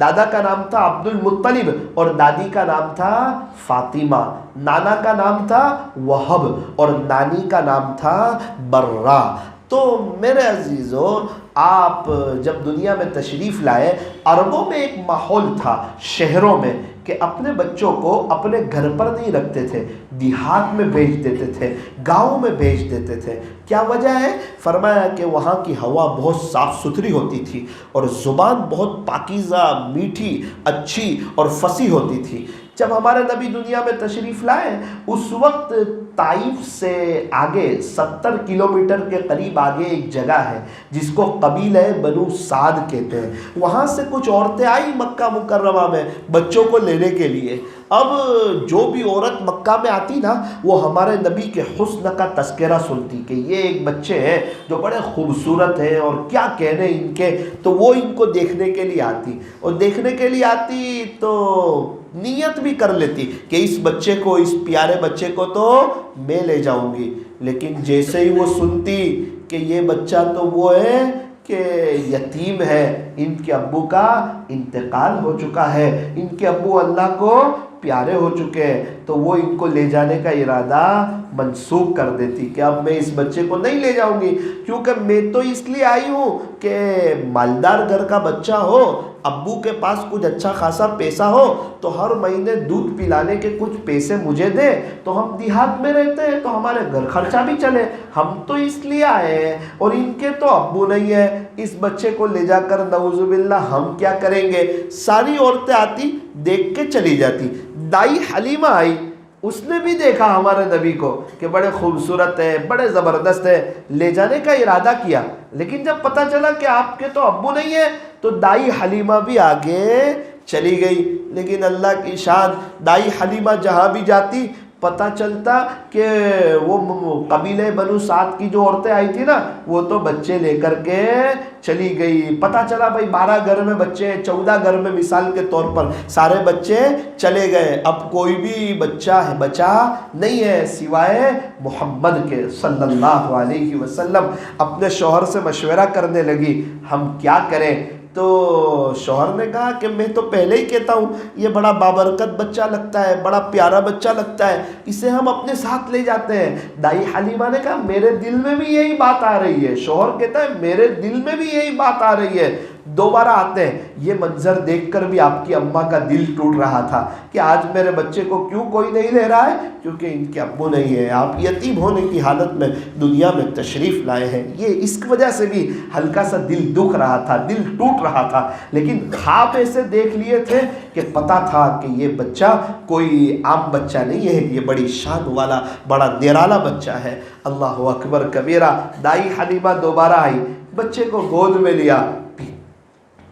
دادا کا نام تھا عبد المطلب اور دادی کا نام تھا فاطمہ، نانا کا نام تھا وہب اور نانی کا نام تھا برہ۔ تو میرے عزیزو، آپ جب دنیا میں تشریف لائے، عربوں میں ایک ماحول تھا شہروں میں کہ اپنے بچوں کو اپنے گھر پر نہیں رکھتے تھے، دیہات میں بھیج دیتے تھے، گاؤں میں بھیج دیتے تھے۔ کیا وجہ ہے؟ فرمایا کہ وہاں کی ہوا بہت صاف ستھری ہوتی تھی اور زبان بہت پاکیزہ، میٹھی، اچھی اور فصیح ہوتی تھی۔ جب ہمارے نبی دنیا میں تشریف لائے، اس وقت طائف سے آگے 70 کلومیٹر کے قریب آگے ایک جگہ ہے جس کو قبیلہ بنو سعد کہتے ہیں۔ وہاں سے کچھ عورتیں آئی مکہ مکرمہ میں بچوں کو لینے کے لیے۔ اب جو بھی عورت مکہ میں آتی نا، وہ ہمارے نبی کے حسن کا تذکرہ سنتی کہ یہ ایک بچے ہیں جو بڑے خوبصورت ہیں اور کیا کہنے ان کے، تو وہ ان کو دیکھنے کے لیے آتی، اور دیکھنے کے لیے آتی تو نیت بھی کر لیتی کہ اس بچے کو، اس پیارے بچے کو تو میں لے جاؤں گی۔ لیکن جیسے ہی وہ سنتی کہ یہ بچہ تو وہ ہے کہ یتیم ہے، ان کے ابو کا انتقال ہو چکا ہے، ان کے ابو اللہ کو پیارے ہو چکے ہیں، تو وہ ان کو لے جانے کا ارادہ منسوخ کر دیتی کہ اب میں اس بچے کو نہیں لے جاؤں گی، کیونکہ میں تو اس لیے آئی ہوں کہ مالدار گھر کا بچہ ہو، ابو کے پاس کچھ اچھا خاصا پیسہ ہو تو ہر مہینے دودھ پلانے کے کچھ پیسے مجھے دے، تو ہم دیہات میں رہتے ہیں تو ہمارے گھر خرچہ بھی چلے، ہم تو اس لیے آئے ہیں، اور ان کے تو ابو نہیں ہے، اس بچے کو لے جا کر نعوذ باللہ ہم کیا کریں گے۔ ساری عورتیں آتی، دیکھ کے چلی جاتی۔ دائی حلیمہ آئی، اس نے بھی دیکھا ہمارے نبی کو کہ بڑے خوبصورت ہیں، بڑے زبردست ہیں، لے جانے کا ارادہ کیا، لیکن جب پتہ چلا کہ آپ کے تو ابو نہیں ہیں تو دائی حلیمہ بھی آگے چلی گئی۔ لیکن اللہ کی شان، دائی حلیمہ جہاں بھی جاتی پتہ چلتا کہ وہ قبیلہ بنو سعد کی جو عورتیں آئی تھی نا، وہ تو بچے لے کر کے چلی گئی۔ پتہ چلا بھائی 12 گھر میں بچے ہیں، 14 گھر میں مثال کے طور پر سارے بچے چلے گئے، اب کوئی بھی بچہ بچا نہیں ہے سوائے محمد کے صلی اللہ علیہ وسلم۔ اپنے شوہر سے مشورہ کرنے لگی ہم کیا کریں، تو شوہر نے کہا کہ میں تو پہلے ہی کہتا ہوں یہ بڑا بابرکت بچہ لگتا ہے، بڑا پیارا بچہ لگتا ہے، اسے ہم اپنے ساتھ لے جاتے ہیں۔ دائی حلیمہ نے کہا میرے دل میں بھی یہی بات آ رہی ہے، شوہر کہتا ہے میرے دل میں بھی یہی بات آ رہی ہے۔ دوبارہ آتے ہیں، یہ منظر دیکھ کر بھی آپ کی اماں کا دل ٹوٹ رہا تھا کہ آج میرے بچے کو کیوں کوئی نہیں لے رہا ہے، کیونکہ ان کے ابو نہیں ہے، آپ یتیم ہونے کی حالت میں دنیا میں تشریف لائے ہیں۔ یہ اس کی وجہ سے بھی ہلکا سا دل دکھ رہا تھا، دل ٹوٹ رہا تھا، لیکن خواب ایسے دیکھ لیے تھے کہ پتا تھا کہ یہ بچہ کوئی عام بچہ نہیں ہے، یہ بڑی شان والا بڑا نرالا بچہ ہے۔ اللہ اکبر کبیرہ۔ دائی حلیمہ دوبارہ آئی، بچے کو گود میں لیا،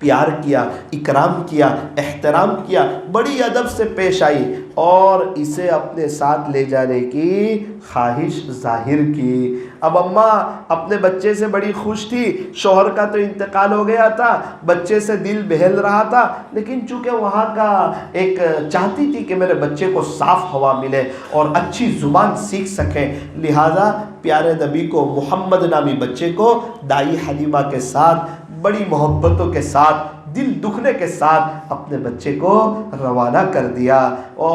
پیار کیا، اکرام کیا، احترام کیا، بڑی ادب سے پیش آئی اور اسے اپنے ساتھ لے جانے کی خواہش ظاہر کی۔ اب اماں اپنے بچے سے بڑی خوش تھی، شوہر کا تو انتقال ہو گیا تھا، بچے سے دل بہل رہا تھا، لیکن چونکہ وہاں کا ایک چاہتی تھی کہ میرے بچے کو صاف ہوا ملے اور اچھی زبان سیکھ سکیں، لہٰذا پیارے نبی کو محمد نامی بچے کو دائی حلیمہ کے ساتھ بڑی محبتوں کے ساتھ، دل دکھنے کے ساتھ اپنے بچے کو روانہ کر دیا۔ او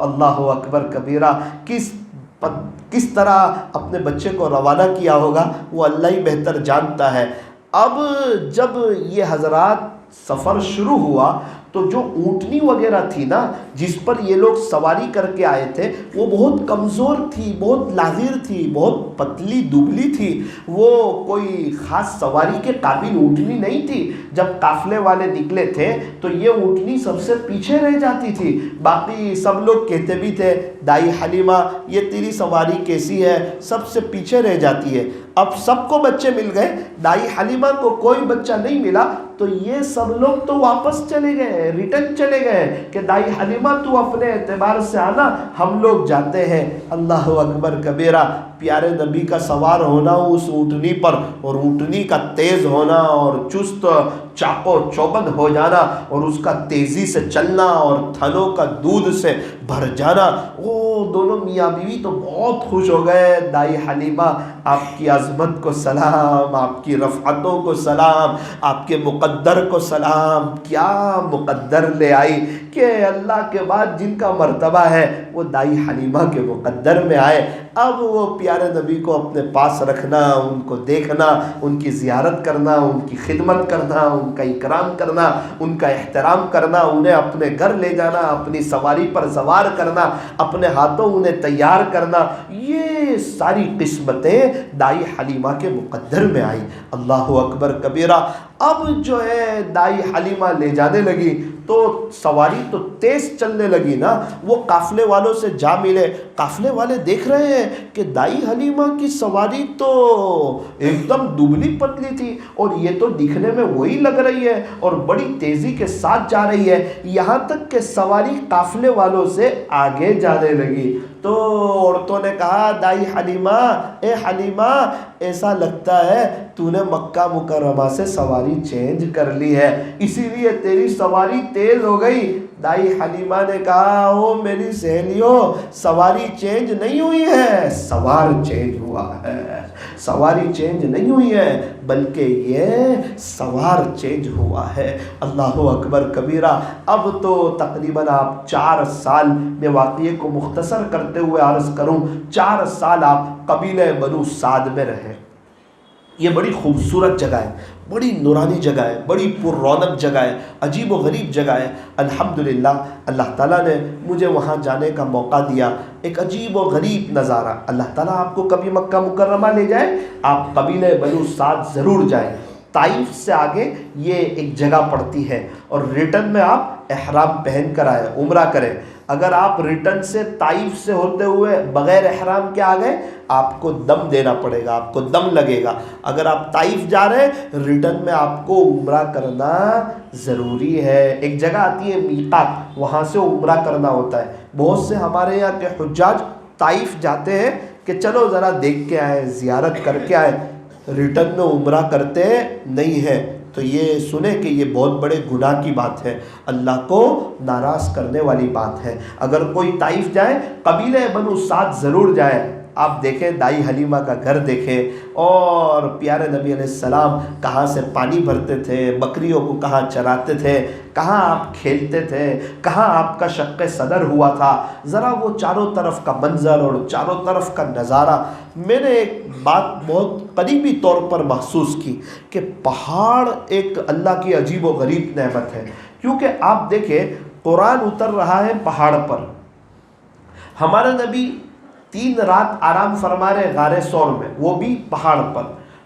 اللہ اکبر کبیرہ، کس طرح اپنے بچے کو روانہ کیا ہوگا وہ اللہ ہی بہتر جانتا ہے۔ اب جب یہ حضرات سفر شروع ہوا تو جو اونٹنی وغیرہ تھی نا جس پر یہ لوگ سواری کر کے آئے تھے وہ بہت کمزور تھی، بہت لاغر تھی، بہت پتلی دبلی تھی، وہ کوئی خاص سواری کے قابل اونٹنی نہیں تھی۔ جب قافلے والے نکلے تھے تو یہ اونٹنی سب سے پیچھے رہ جاتی تھی، باقی سب لوگ کہتے بھی تھے دائی حلیمہ یہ تیری سواری کیسی ہے، سب سے پیچھے رہ جاتی ہے۔ اب سب کو بچے مل گئے، دائی حلیمہ کو کوئی بچہ نہیں ملا، تو یہ سب لوگ تو واپس چلے گئے، ریٹرن چلے گئے کہ دائی حلیمہ تو اپنے اعتبار سے آنا، ہم لوگ جاتے ہیں۔ اللہ اکبر کبیرہ، پیارے نبی کا سوار ہونا اس اونٹنی پر، اور اونٹنی کا تیز ہونا اور چست چاقو چوبند ہو جانا، اور اس کا تیزی سے چلنا اور تھنوں کا دودھ سے بھر جانا، وہ دونوں میاں بیوی تو بہت خوش ہو گئے۔ دائی حلیمہ آپ کی عظمت کو سلام، آپ کی رفعتوں کو سلام، آپ کے مقدر کو سلام۔ کیا مقدر لے آئی کہ اللہ کے بعد جن کا مرتبہ ہے وہ دائی حلیمہ کے مقدر میں آئے۔ اب وہ پیارے نبی کو اپنے پاس رکھنا، ان کو دیکھنا، ان کی زیارت کرنا، ان کی خدمت کرنا، ان کا اکرام کرنا، ان کا احترام کرنا، انہیں اپنے گھر لے جانا، اپنی سواری پر سوار کرنا، اپنے ہاتھوں انہیں تیار کرنا، یہ ساری قسمتیں دائی حلیمہ کے مقدر میں آئی۔ اللہ اکبر کبیرہ۔ اب جو ہے دائی حلیمہ لے جانے لگی تو سواری تو تیز چلنے لگی نا، وہ قافلے والوں سے جا ملے، قافلے والے دیکھ رہے ہیں کہ دائی حلیمہ کی سواری تو ایک دم دبلی پتلی تھی اور یہ تو دکھنے میں وہی لگ رہی ہے اور بڑی تیزی کے ساتھ جا رہی ہے، یہاں تک کہ سواری قافلے والوں سے آگے جانے لگی۔ تو عورتوں نے کہا دائی حلیمہ، اے حلیمہ ایسا لگتا ہے تو نے مکہ مکرمہ سے سواری چینج کر لی ہے، اسی لیے تیری سواری تیز ہو گئی۔ دائی حلیمہ نے کہا او میری سہیلیوں، سواری چینج نہیں ہوئی ہے، سوار چینج ہوا ہے۔ سواری چینج نہیں ہوئی ہے بلکہ یہ سوار چینج ہوا ہے۔ اللہ اکبر کبیرہ۔ اب تو تقریباً آپ 4 سال میں واقعے کو مختصر کرتے ہوئے عرض کروں، 4 سال آپ قبیلہ بنو سعد میں رہے۔ یہ بڑی خوبصورت جگہ ہے، بڑی نورانی جگہ ہے، بڑی پر رونق جگہ ہے، عجیب و غریب جگہ ہے۔ الحمدللہ اللہ تعالیٰ نے مجھے وہاں جانے کا موقع دیا۔ ایک عجیب و غریب نظارہ، اللہ تعالیٰ آپ کو کبھی مکہ مکرمہ لے جائے، آپ قبیلہ بنو سعد ضرور جائیں۔ طائف سے آگے یہ ایک جگہ پڑتی ہے اور ریٹرن میں آپ احرام پہن کر آئے، عمرہ کریں۔ اگر آپ ریٹرن سے طائف سے ہوتے ہوئے بغیر احرام کے آ گئے، آپ کو دم دینا پڑے گا، آپ کو دم لگے گا۔ اگر آپ طائف جا رہے ہیں ریٹرن میں آپ کو عمرہ کرنا ضروری ہے۔ ایک جگہ آتی ہے میقات، وہاں سے عمرہ کرنا ہوتا ہے۔ بہت سے ہمارے یہاں کے حجاج طائف جاتے ہیں کہ چلو ذرا دیکھ کے آئے، زیارت کر کے آئے، ریٹرن میں عمرہ کرتے نہیں ہیں۔ تو یہ سنیں کہ یہ بہت بڑے گناہ کی بات ہے، اللہ کو ناراض کرنے والی بات ہے۔ اگر کوئی طائف جائے، قبیلہ بنو سعد ضرور جائے۔ آپ دیکھیں دائی حلیمہ کا گھر دیکھیں، اور پیارے نبی علیہ السلام کہاں سے پانی بھرتے تھے، بکریوں کو کہاں چراتے تھے، کہاں آپ کھیلتے تھے، کہاں آپ کا شق صدر ہوا تھا۔ ذرا وہ چاروں طرف کا منظر اور چاروں طرف کا نظارہ، میں نے ایک بات بہت قریبی طور پر محسوس کی کہ پہاڑ ایک اللہ کی عجیب و غریب نعمت ہے۔ کیونکہ آپ دیکھیں قرآن اتر رہا ہے پہاڑ پر، ہمارا نبی 3 رات آرام فرما رہے غار ثور میں، وہ بھی پہاڑ پر۔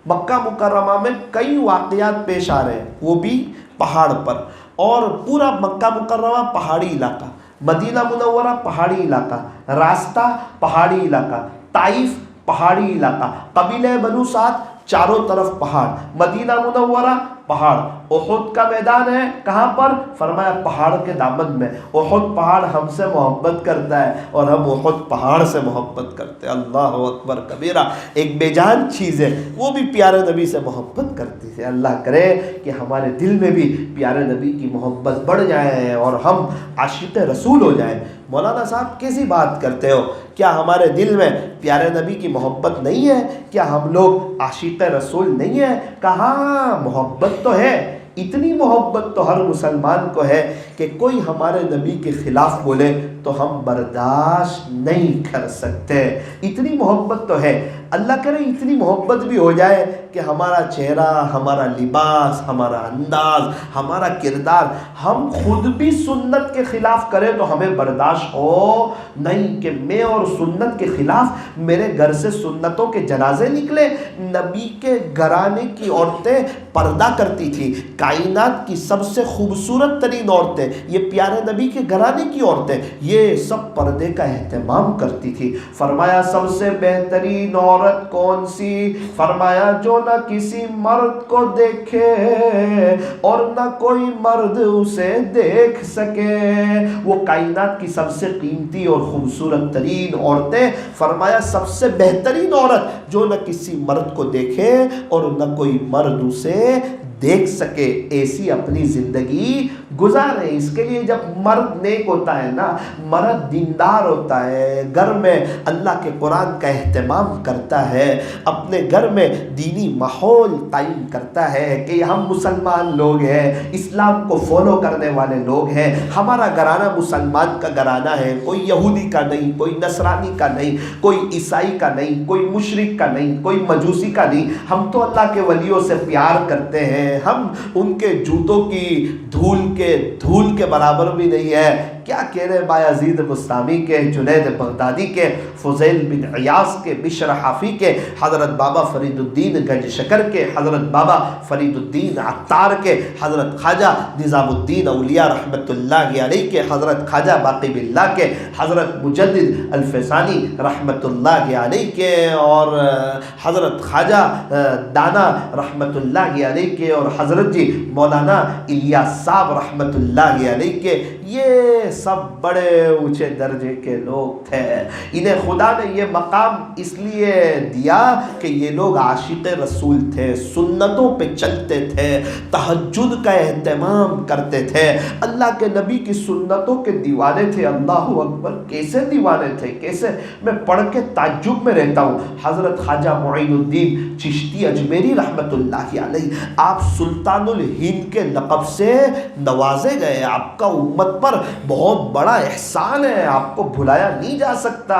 مکہ مکرمہ میں کئی واقعات پیش آ رہے ہیں، وہ بھی پہاڑ پر، اور پورا مکہ مکرمہ پہاڑی علاقہ، مدینہ منورہ پہاڑی علاقہ، راستہ پہاڑی علاقہ، طائف پہاڑی علاقہ، قبیلہ بنو سعد چاروں طرف پہاڑ، مدینہ منورہ پہاڑ، احد کا میدان ہے کہاں پر؟ فرمایا پہاڑ کے دامن میں۔ احد پہاڑ ہم سے محبت کرتا ہے اور ہم احد پہاڑ سے محبت کرتے ہیں۔ اللہ اکبر کبیرہ۔ ایک بے جان چیز ہے، وہ بھی پیارے نبی سے محبت کرتی ہے۔ اللہ کرے کہ ہمارے دل میں بھی پیارے نبی کی محبت بڑھ جائے اور ہم عاشق رسول ہو جائیں۔ مولانا صاحب کیسی بات کرتے ہو؟ کیا ہمارے دل میں پیارے نبی کی محبت نہیں ہے؟ کیا ہم لوگ عاشق رسول نہیں ہیں؟ کہاں محبت تو ہے، اتنی محبت تو ہر مسلمان کو ہے کہ کوئی ہمارے نبی کے خلاف بولے تو ہم برداشت نہیں کر سکتے، اتنی محبت تو ہے۔ اللہ کرے اتنی محبت بھی ہو جائے کہ ہمارا چہرہ، ہمارا لباس، ہمارا انداز، ہمارا کردار ہم خود بھی سنت کے خلاف کریں تو ہمیں برداشت ہو نہیں کہ میں اور سنت کے خلاف میرے گھر سے سنتوں کے جنازے نکلے۔ نبی کے گھرانے کی عورتیں پردہ کرتی تھی، کائنات کی سب سے خوبصورت ترین عورتیں، یہ پیارے نبی کے گھرانے کی عورتیں، یہ سب پردے کا اہتمام کرتی تھی۔ فرمایا سب سے بہترین عورت کون سی؟ فرمایا جو نہ کسی مرد کو دیکھے اور نہ کوئی مرد اسے دیکھ سکے۔ وہ کائنات کی سب سے قیمتی اور خوبصورت ترین عورتیں، فرمایا سب سے بہترین عورت جو نہ کسی مرد کو دیکھے اور نہ کوئی مرد اسے دیکھ سکے، ایسی اپنی زندگی گزارے۔ اس کے لیے جب مرد نیک ہوتا ہے نا، مرد دیندار ہوتا ہے، گھر میں اللہ کے قرآن کا اہتمام کرتا ہے، اپنے گھر میں دینی ماحول قائم کرتا ہے کہ ہم مسلمان لوگ ہیں، اسلام کو فالو کرنے والے لوگ ہیں، ہمارا گھرانہ مسلمان کا گھرانہ ہے، کوئی یہودی کا نہیں، کوئی نصرانی کا نہیں، کوئی عیسائی کا نہیں، کوئی مشرک کا نہیں، کوئی مجوسی کا نہیں، ہم تو اللہ کے ولیوں سے پیار کرتے ہیں، ہم ان کے جوتوں کی دھول کے برابر بھی نہیں ہے۔ کیا کہہ رہے بایزید بستامی کے، جنید بغدادی کے، فضیل بن عیاض کے، بشر حافی کے، حضرت بابا فرید الدین گنج شکر کے، حضرت بابا فرید الدین عطار کے، حضرت خواجہ نظام الدین اولیاء رحمت اللہ علیہ کے، حضرت خواجہ باقی باللہ کے، حضرت مجدد الفسانی رحمت اللہ علیہ کے، اور حضرت خواجہ دانا رحمت اللہ علیہ کے، اور حضرت جی مولانا الیاس صاحب رحمت اللہ علیہ کے، یہ سب بڑے اونچے درجے کے لوگ تھے۔ انہیں خدا نے یہ مقام اس لیے دیا کہ یہ لوگ عاشق رسول تھے، سنتوں پہ چلتے تھے، تہجد کا اہتمام کرتے تھے، اللہ کے نبی کی سنتوں کے دیوانے تھے۔ اللہ اکبر، کیسے دیوانے تھے، کیسے! میں پڑھ کے تعجب میں رہتا ہوں۔ حضرت خواجہ معین الدین چشتی اجمیری رحمت اللہ علیہ، آپ سلطان الہند کے لقب سے نوازے گئے، آپ کا امت پر بہت بڑا احسان ہے، آپ کو بھلایا نہیں جا سکتا۔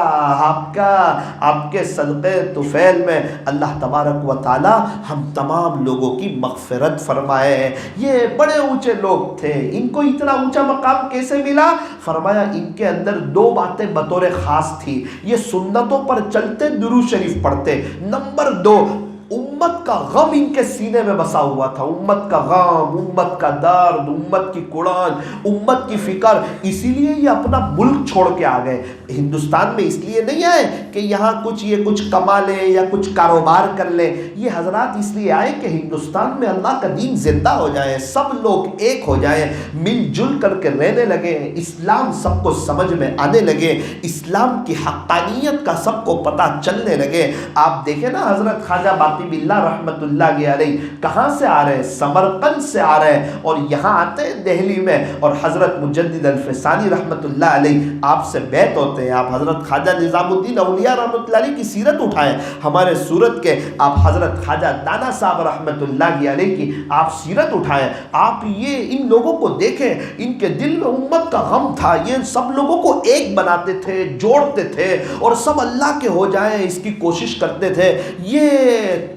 آپ کے صدقے طفیل میں اللہ تبارک و تعالی ہم تمام لوگوں کی مغفرت فرمائے۔ یہ بڑے اونچے لوگ تھے، ان کو اتنا اونچا مقام کیسے ملا؟ فرمایا ان کے اندر دو باتیں بطور خاص تھی، یہ سنتوں پر چلتے، درود شریف پڑھتے۔ نمبر دو، امت کا غم ان کے سینے میں بسا ہوا تھا، امت کا غم، امت کا درد، امت کی کڑان، امت کی فکر۔ اسی لیے یہ اپنا ملک چھوڑ کے آ گئے۔ ہندوستان میں اس لیے نہیں آئے کہ یہاں یہ کچھ کما لے یا کچھ کاروبار کر لے، یہ حضرات اس لیے آئے کہ ہندوستان میں اللہ کا دین زندہ ہو جائے، سب لوگ ایک ہو جائیں، مل جل کر کے رہنے لگے، اسلام سب کو سمجھ میں آنے لگے، اسلام کی حقانیت کا سب کو پتہ چلنے لگے۔ آپ دیکھیں نا، حضرت خواجہ باقی باللہ رحمت اللہ علیہ کہاں سے آ رہے ہیں؟ سمرقند سے آ رہے ہیں، اور یہاں آتے ہیں دہلی میں، اور حضرت مجدد الفسانی رحمت اللہ علیہ آپ سے بیعت ہوتے ہیں۔ آپ حضرت خواجہ نظام الدین اولیاء رحمت اللہ علیہ کی سیرت اٹھائیں، ہمارے سورت کے آپ حضرت خواجہ دانا صاحب رحمت اللہ علیہ کی آپ سیرت اٹھائیں، آپ یہ ان لوگوں کو دیکھیں، ان کے دل میں امت کا غم تھا، یہ سب لوگوں کو ایک بناتے تھے، جوڑتے تھے، اور سب اللہ کے ہو جائیں اس کی کوشش کرتے تھے۔ یہ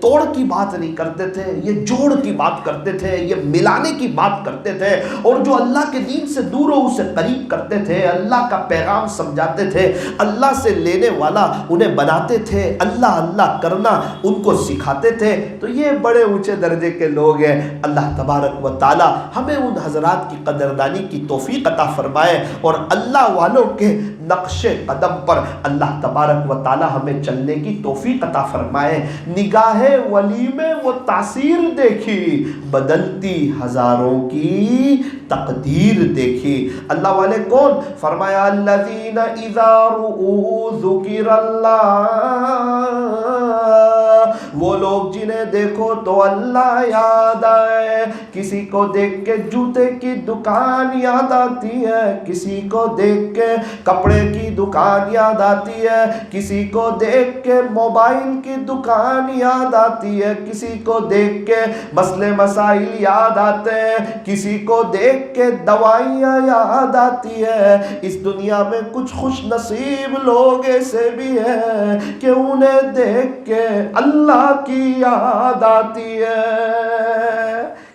توڑ کی بات نہیں کرتے تھے، یہ جوڑ کی بات کرتے تھے، یہ ملانے کی بات کرتے تھے، اور جو اللہ کے دین سے دور ہو اسے قریب کرتے تھے، اللہ کا پیغام سمجھاتے تھے، اللہ سے لینے والا انہیں بناتے تھے، اللہ اللہ کرنا ان کو سکھاتے تھے۔ تو یہ بڑے اونچے درجے کے لوگ ہیں۔ اللہ تبارک و تعالی ہمیں ان حضرات کی قدردانی کی توفیق عطا فرمائے، اور اللہ والوں کے نقش قدم پر اللہ تبارک و تعالی ہمیں چلنے کی توفیق عطا فرمائے۔ نگاہ ولی میں وہ تاثیر دیکھی، بدلتی ہزاروں کی تقدیر دیکھی۔ اللہ والے کون؟ فرمایا الذین اذا رؤوا ذکر اللہ وہ لوگ جنہیں دیکھو تو اللہ یاد آئے، کسی کو دیکھ کے جوتے کی دکان یاد آتی ہے، کسی کو دیکھ کے کپڑے کی دکان یاد آتی ہے، کسی کو دیکھ کے موبائل کی دکان یاد آتی ہے، کسی کو دیکھ کے مسئلے مسائل یاد آتے ہیں، کسی کو دیکھ کے دوائیاں یاد آتی ہے۔ اس دنیا میں کچھ خوش نصیب لوگ ایسے بھی ہیں کہ انہیں دیکھ کے اللہ کی یاد آتی ہے۔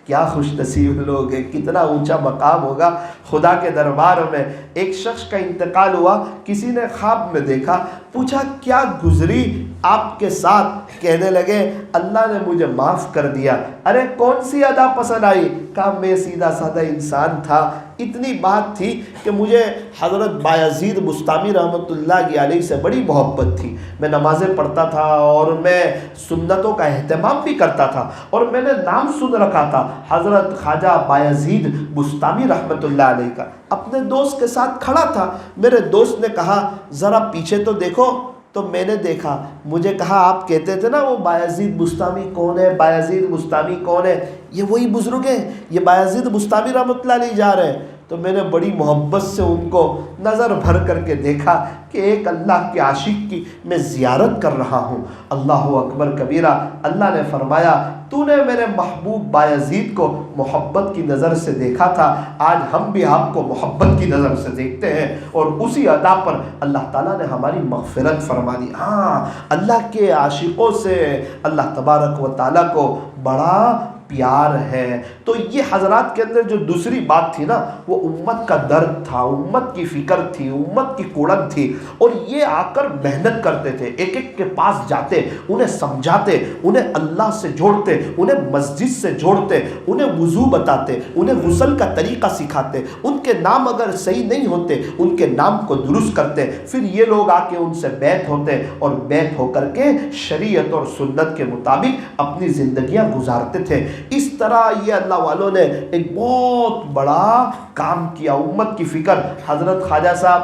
کیا خوش نصیب لوگ ہیں، کتنا اونچا مقام ہوگا خدا کے دربار میں۔ ایک شخص کا انتقال ہوا، کسی نے خواب میں دیکھا، پوچھا کیا گزری آپ کے ساتھ؟ کہنے لگے اللہ نے مجھے معاف کر دیا۔ ارے کون سی ادا پسند آئی؟ کہا میں سیدھا سادہ انسان تھا، اتنی بات تھی کہ مجھے حضرت بایزید بستامی رحمۃ اللہ علیہ سے بڑی محبت تھی، میں نمازیں پڑھتا تھا اور میں سنتوں کا اہتمام بھی کرتا تھا، اور میں نے نام سن رکھا تھا حضرت خواجہ بایزید بستامی رحمۃ اللہ علیہ کا۔ اپنے دوست کے ساتھ کھڑا تھا، میرے دوست نے کہا ذرا پیچھے تو دیکھو، تو میں نے دیکھا، مجھے کہا آپ کہتے تھے نا وہ بایزید بستامی کون ہے، بایزید بستامی کون ہے؟ یہ وہی بزرگ ہیں، یہ بایزید بستامی رحمۃ اللہ علیہ جا رہے ہیں۔ تو میں نے بڑی محبت سے ان کو نظر بھر کر کے دیکھا کہ ایک اللہ کے عاشق کی میں زیارت کر رہا ہوں۔ اللہ اکبر کبیرہ۔ اللہ نے فرمایا تو نے میرے محبوب بایزید کو محبت کی نظر سے دیکھا تھا، آج ہم بھی آپ کو محبت کی نظر سے دیکھتے ہیں، اور اسی ادا پر اللہ تعالیٰ نے ہماری مغفرت فرما دی۔ ہاں، اللہ کے عاشقوں سے اللہ تبارک و تعالیٰ کو بڑا پیار ہے۔ تو یہ حضرات کے اندر جو دوسری بات تھی نا، وہ امت کا درد تھا، امت کی فکر تھی، امت کی کوڑن تھی، اور یہ آ کر محنت کرتے تھے، ایک ایک کے پاس جاتے، انہیں سمجھاتے، انہیں اللہ سے جوڑتے، انہیں مسجد سے جوڑتے، انہیں وضو بتاتے، انہیں غسل کا طریقہ سکھاتے، ان کے نام اگر صحیح نہیں ہوتے ان کے نام کو درست کرتے، پھر یہ لوگ آ کے ان سے بیعت ہوتے، اور بیعت ہو کر کے شریعت اور سنت کے مطابق اپنی زندگیاں گزارتے تھے۔ اس طرح یہ اللہ والوں نے ایک بہت بڑا کام کیا، امت کی فکر۔ حضرت خواجہ صاحب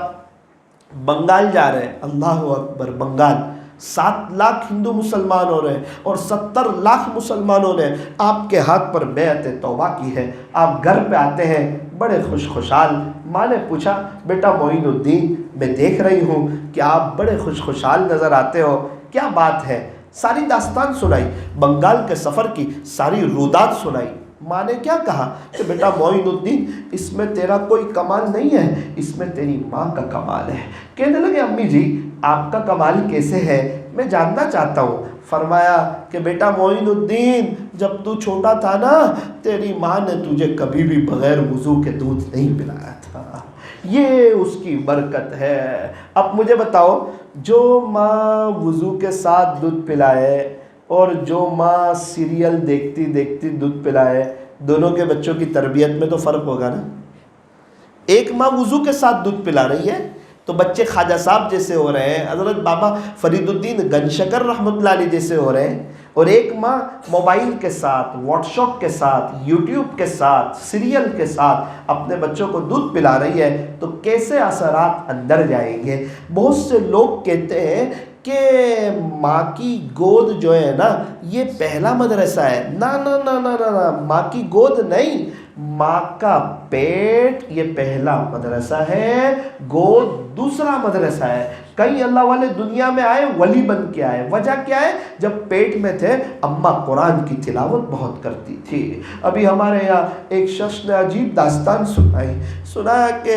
بنگال جا رہے ہیں، اللہ اکبر، بنگال 7 لاکھ ہندو مسلمان ہو رہے ہیں، اور 70 لاکھ مسلمانوں نے آپ کے ہاتھ پر بیعت توبہ کی ہے۔ آپ گھر پہ آتے ہیں بڑے خوشحال۔ ماں نے پوچھا بیٹا معین الدین، میں دیکھ رہی ہوں کہ آپ بڑے خوشحال نظر آتے ہو، کیا بات ہے؟ ساری داستان سنائی، بنگال کے سفر کی ساری رودات سنائی۔ ماں نے کیا کہا کہ بیٹا معین الدین، اس میں تیرا کوئی کمال نہیں ہے، اس میں تیری ماں کا کمال ہے۔ کہنے لگے امی جی آپ کا کمال کیسے ہے، میں جاننا چاہتا ہوں۔ فرمایا کہ بیٹا معین الدین، جب تو چھوٹا تھا نا، تیری ماں نے تجھے کبھی بھی بغیر وضو کے دودھ نہیں پلایا تھا، یہ اس کی برکت ہے۔ اب مجھے بتاؤ، جو ماں وضو کے ساتھ دودھ پلائے اور جو ماں سیریل دیکھتی دیکھتی دودھ پلائے، دونوں کے بچوں کی تربیت میں تو فرق ہوگا نا۔ ایک ماں وضو کے ساتھ دودھ پلا رہی ہے تو بچے خواجہ صاحب جیسے ہو رہے ہیں، حضرت بابا فرید الدین گنشکر رحمۃ اللہ علیہ جیسے ہو رہے ہیں، اور ایک ماں موبائل کے ساتھ، واٹس ایپ کے ساتھ، یوٹیوب کے ساتھ، سیریل کے ساتھ اپنے بچوں کو دودھ پلا رہی ہے، تو کیسے اثرات اندر جائیں گے۔ بہت سے لوگ کہتے ہیں کہ ماں کی گود جو ہے نا یہ پہلا مدرسہ ہے۔ نا نا نا نا نا، ماں کی گود نہیں، ماں کا پیٹ یہ پہلا مدرسہ ہے، گود دوسرا مدرسہ ہے۔ کئی اللہ والے دنیا میں آئے ولی بن کے آئے، وجہ کیا ہے؟ جب پیٹ میں تھے اماں قرآن کی تلاوت بہت کرتی تھی۔ ابھی ہمارے یہاں ایک شخص نے عجیب داستان سنایا کہ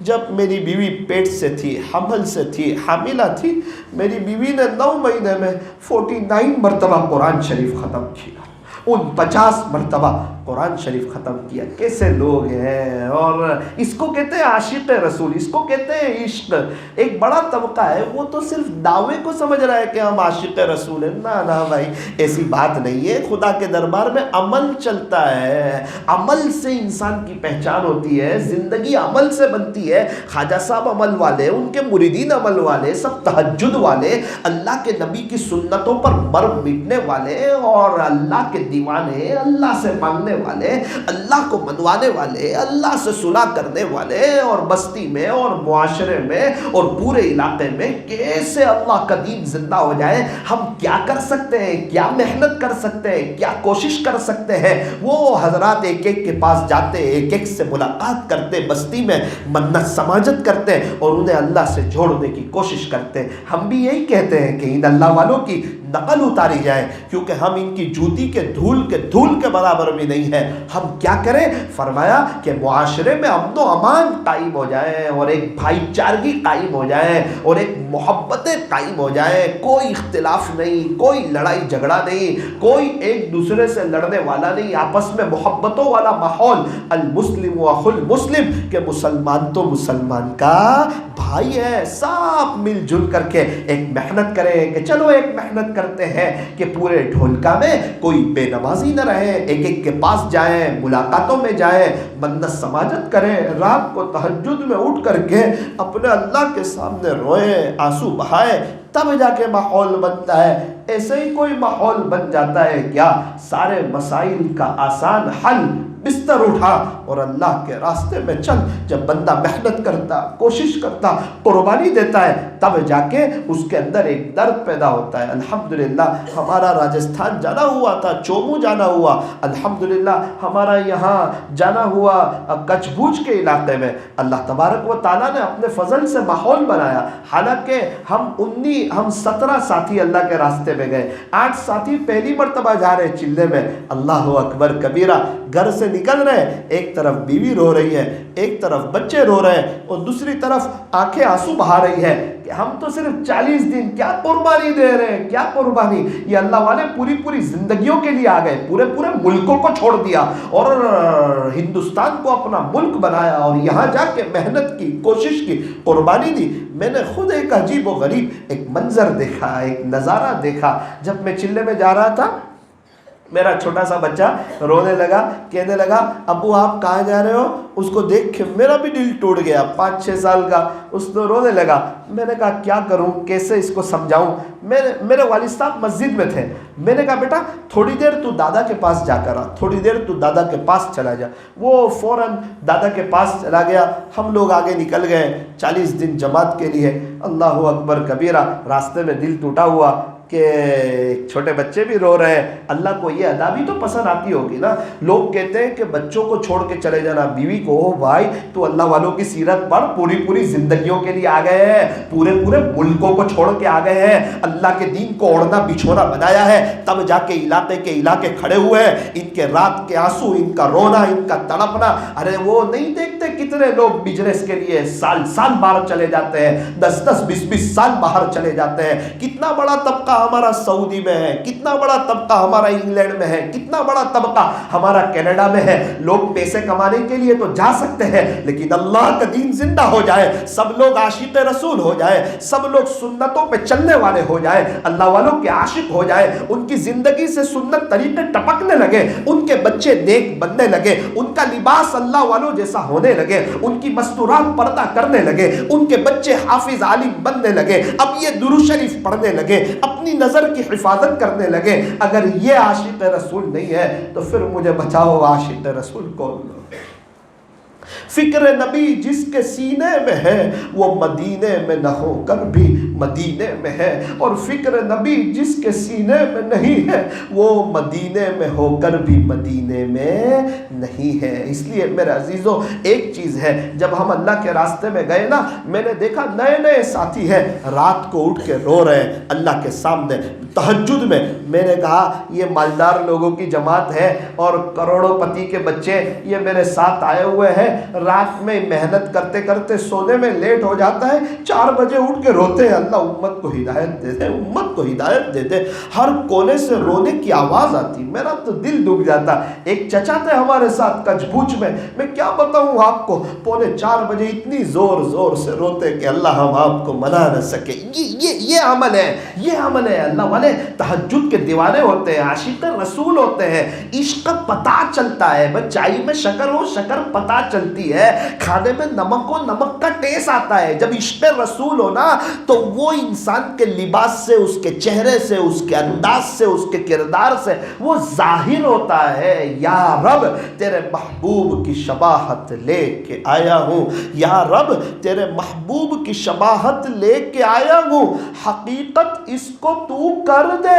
جب میری بیوی پیٹ سے تھی، حمل سے تھی، حاملہ تھی، میری بیوی نے 9 مہینے میں 49 مرتبہ قرآن شریف ختم کیا، 49 مرتبہ قرآن شریف ختم کیا۔ کیسے لوگ ہیں، اور اس کو کہتے ہیں عاشق رسول، اس کو کہتے ہیں عشق۔ ایک بڑا طبقہ ہے وہ تو صرف دعوے کو سمجھ رہا ہے کہ ہم عاشق رسول ہیں۔ نا نا بھائی، ایسی بات نہیں ہے۔ خدا کے دربار میں عمل چلتا ہے، عمل سے انسان کی پہچان ہوتی ہے، زندگی عمل سے بنتی ہے۔ خواجہ صاحب عمل والے، ان کے مریدین عمل والے، سب تہجد والے، اللہ کے نبی کی سنتوں پر مر مٹنے والے، اور اللہ کے دیوانے، اللہ سے مانگنے والے، اللہ کو منوانے والے، اللہ سے صلح کرنے والے، اور بستی میں اور معاشرے میں اور پورے علاقے میں کیسے اللہ کا دین زندہ ہو جائے، ہم کیا کر سکتے ہیں، کیا محنت کر سکتے ہیں، کیا کوشش کر سکتے ہیں۔ وہ حضرات ایک ایک کے پاس جاتے، ایک ایک سے ملاقات کرتے، بستی میں منت سماجت کرتے اور انہیں اللہ سے جوڑنے کی کوشش کرتے۔ ہم بھی یہی کہتے ہیں کہ ان اللہ والوں کی نقل اتاری جائے، کیونکہ ہم ان کی جوتی کے دھول کے برابر بھی نہیں ہے۔ ہم کیا کریں؟ فرمایا کہ معاشرے میں امن و امان قائم ہو جائے، اور ایک بھائی چارگی قائم ہو جائے، اور ایک محبتیں قائم ہو جائے، کوئی اختلاف نہیں، کوئی لڑائی جھگڑا نہیں، کوئی ایک دوسرے سے لڑنے والا نہیں، آپس میں محبتوں والا ماحول۔ المسلم اخو المسلم، کہ مسلمان تو مسلمان کا بھائی ہے، سب مل جل کر کے ایک محنت کریں کہ چلو ایک محنت کرتے ہیں کہ پورے ڈھولکا میں کوئی بے نمازی نہ رہے، ایک ایک کے پاس جائیں، ملاقاتوں میں جائیں، منت سماجت کریں، رات کو تہجد میں اٹھ کر کے اپنے اللہ کے سامنے روئیں، آنسو بہائیں، تب جا کے ماحول بنتا ہے۔ ایسے ہی کوئی ماحول بن جاتا ہے کیا؟ سارے مسائل کا آسان حل، بستر اٹھا اور اللہ کے راستے میں چل۔ جب بندہ محنت کرتا، کوشش کرتا، قربانی دیتا ہے، تب جا کے اس کے اندر ایک درد پیدا ہوتا ہے۔ الحمدللہ ہمارا راجستھان جانا ہوا تھا، چومو جانا ہوا، الحمدللہ ہمارا یہاں جانا ہوا کچھ بوجھ کے علاقے میں۔ اللہ تبارک و تعالیٰ نے اپنے فضل سے ماحول بنایا۔ حالانکہ ہم 17 ساتھی اللہ کے راستے میں گئے، 8 ساتھی پہلی مرتبہ جا رہے چلے میں، اللہ اکبر کبیرہ، گھر سے نکل رہے، ایک طرف بیوی رو رہی ہے، ایک طرف بچے رو رہے ہیں، اور دوسری طرف آنکھیں آنسو بہا رہی ہے کہ ہم تو صرف 40 دن کیا قربانی دے رہے ہیں، کیا قربانی۔ یہ اللہ والے پوری زندگیوں کے لیے آ گئے، پورے ملکوں کو چھوڑ دیا اور ہندوستان کو اپنا ملک بنایا، اور یہاں جا کے محنت کی، کوشش کی، قربانی دی۔ میں نے خود ایک عجیب و غریب ایک منظر دیکھا، ایک نظارہ دیکھا۔ جب میں چلے میں جا رہا تھا، میرا چھوٹا سا بچہ رونے لگا، کہنے لگا ابو آپ کہاں جا رہے ہو؟ اس کو دیکھ کے میرا بھی دل ٹوٹ گیا، 5-6 سال کا، اس تو رونے لگا۔ میں نے کہا کیا کروں، کیسے اس کو سمجھاؤں؟ میرے والد صاحب مسجد میں تھے، میں نے کہا بیٹا تھوڑی دیر تو دادا کے پاس جا کر آ، تھوڑی دیر تو دادا کے پاس چلا جا۔ وہ فوراً دادا کے پاس چلا گیا، ہم لوگ آگے نکل گئے 40 دن جماعت کے لیے۔ اللہ اکبر کبیرہ، راستے میں دل ٹوٹا ہوا کہ چھوٹے بچے بھی رو رہے ہیں۔ اللہ کو یہ ادا بھی تو پسند آتی ہوگی نا۔ لوگ کہتے ہیں کہ بچوں کو چھوڑ کے چلے جانا، بیوی کو، او بھائی تو اللہ والوں کی سیرت پڑھ، پوری زندگیوں کے لیے آ گئے ہیں، پورے ملکوں کو چھوڑ کے آ گئے ہیں، اللہ کے دین کو اوڑھنا بچھونا بنایا ہے، تب جا کے علاقے کھڑے ہوئے ہیں۔ ان کے رات کے آنسو، ان کا رونا، ان کا تڑپنا، ارے وہ نہیں دیکھتے کتنے لوگ بزنس کے لیے سال باہر چلے جاتے ہیں، 10 20 سال باہر چلے جاتے ہیں۔ کتنا بڑا طبقہ ہمارا سعودی میں ہے، کتنا بڑا طبقہ ہمارا انگلینڈ میں ہے، کتنا بڑا طبقہ ہمارا کینیڈا میں ہے۔ لوگ پیسے کمانے کے لیے تو جا سکتے ہیں، لیکن اللہ کا دین زندہ ہو جائے، سب لوگ عاشق رسول ہو جائے، سب لوگ سنتوں پہ چلنے والے ہو جائے، اللہ والوں کے عاشق ہو جائے، ان کی زندگی سے سنت طریقے ٹپکنے لگے، ان کے بچے نیک بننے لگے، ان کا لباس اللہ والوں جیسا ہونے لگے، ان کی مستورات پردہ کرنے لگے، ان کے بچے حافظ عالم بننے لگے، اب یہ درود شریف پڑھنے لگے، اپنی نظر کی حفاظت کرنے لگے۔ اگر یہ عاشق رسول نہیں ہے تو پھر مجھے بچاؤ، عاشق رسول کون؟ فکر نبی جس کے سینے میں ہے وہ مدینے میں نہ ہو کر بھی مدینے میں ہے، اور فکر نبی جس کے سینے میں نہیں ہے وہ مدینے میں ہو کر بھی مدینے میں نہیں ہے۔ اس لیے میرے عزیزوں ایک چیز ہے، جب ہم اللہ کے راستے میں گئے نا، میں نے دیکھا نئے ساتھی ہیں، رات کو اٹھ کے رو رہے ہیں اللہ کے سامنے تہجد میں۔ میں نے کہا یہ مالدار لوگوں کی جماعت ہے اور کروڑوں پتی کے بچے یہ میرے ساتھ آئے ہوئے ہیں، رات میں محنت کرتے کرتے سونے میں لیٹ ہو جاتا ہے، 4 بجے اٹھ کے روتے ہیں، اللہ امت کو ہدایت دے دے، امت کو ہدایت دے دے۔ ہر کونے سے رونے کی آواز آتی، میرا تو دل دکھ جاتا۔ ایک چچا تھے ہمارے ساتھ کچھ بوچھ میں کیا بتاؤں آپ کو، 3:45 بجے اتنی زور سے روتے کہ اللہ ہم آپ کو منا نہ سکے۔ یہ عمل ہے، یہ عمل ہے۔ اللہ والے تہجد کے دیوانے ہوتے ہیں، عاشق رسول ہوتے ہیں، عشق پتہ چلتا ہے، بچائی میں شکر ہو، شکر پتہ چلتا چلتی ہے, کھانے میں نمک و نمک کا ٹیسٹ آتا ہے. جب عشق رسول ہو نا تو وہ انسان کے لباس سے, اس کے چہرے سے, اس کے انداز سے, اس کے کردار سے وہ ظاہر ہوتا ہے. یا رب تیرے محبوب کی شباہت لے کے آیا ہوں, یا رب تیرے محبوب کی شباہت لے کے آیا ہوں, حقیقت اس کو تو کر دے,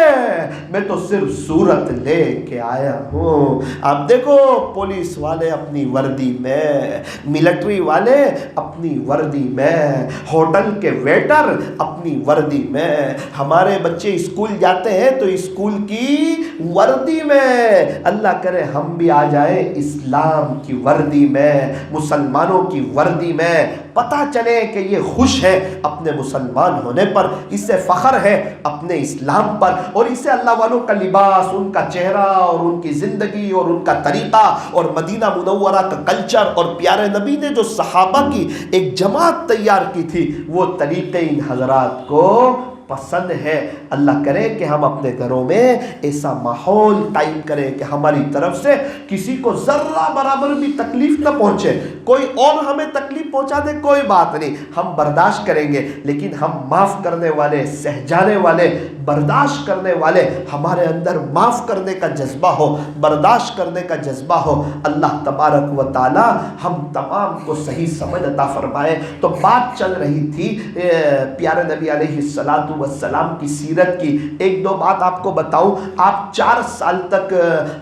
میں تو صرف صورت لے کے آیا ہوں. اب دیکھو پولیس والے اپنی وردی میں, ملٹری والے اپنی وردی میں, ہوٹل کے ویٹر اپنی وردی میں, ہمارے بچے اسکول جاتے ہیں تو اسکول کی وردی میں. اللہ کرے ہم بھی آ جائیں اسلام کی وردی میں, مسلمانوں کی وردی میں, پتہ چلے کہ یہ خوش ہے اپنے مسلمان ہونے پر, اس سے فخر ہے اپنے اسلام پر, اور اسے اللہ والوں کا لباس, ان کا چہرہ اور ان کی زندگی اور ان کا طریقہ اور مدینہ منورہ کا کلچر اور پیارے نبی نے جو صحابہ کی ایک جماعت تیار کی تھی وہ طریقے ان حضرات کو پسند ہے. اللہ کرے کہ ہم اپنے گھروں میں ایسا ماحول قائم کریں کہ ہماری طرف سے کسی کو ذرہ برابر بھی تکلیف نہ پہنچے. کوئی اور ہمیں تکلیف پہنچا دے کوئی بات نہیں, ہم برداشت کریں گے, لیکن ہم معاف کرنے والے, سہجانے والے, برداشت کرنے والے, ہمارے اندر معاف کرنے کا جذبہ ہو, برداشت کرنے کا جذبہ ہو. اللہ تبارک و تعالی ہم تمام کو صحیح سمجھ عطا فرمائے. تو بات چل رہی تھی پیارے نبی علیہ الصلوۃ والسلام کی سیرت کی. ایک دو بات آپ کو بتاؤں. آپ 4 سال تک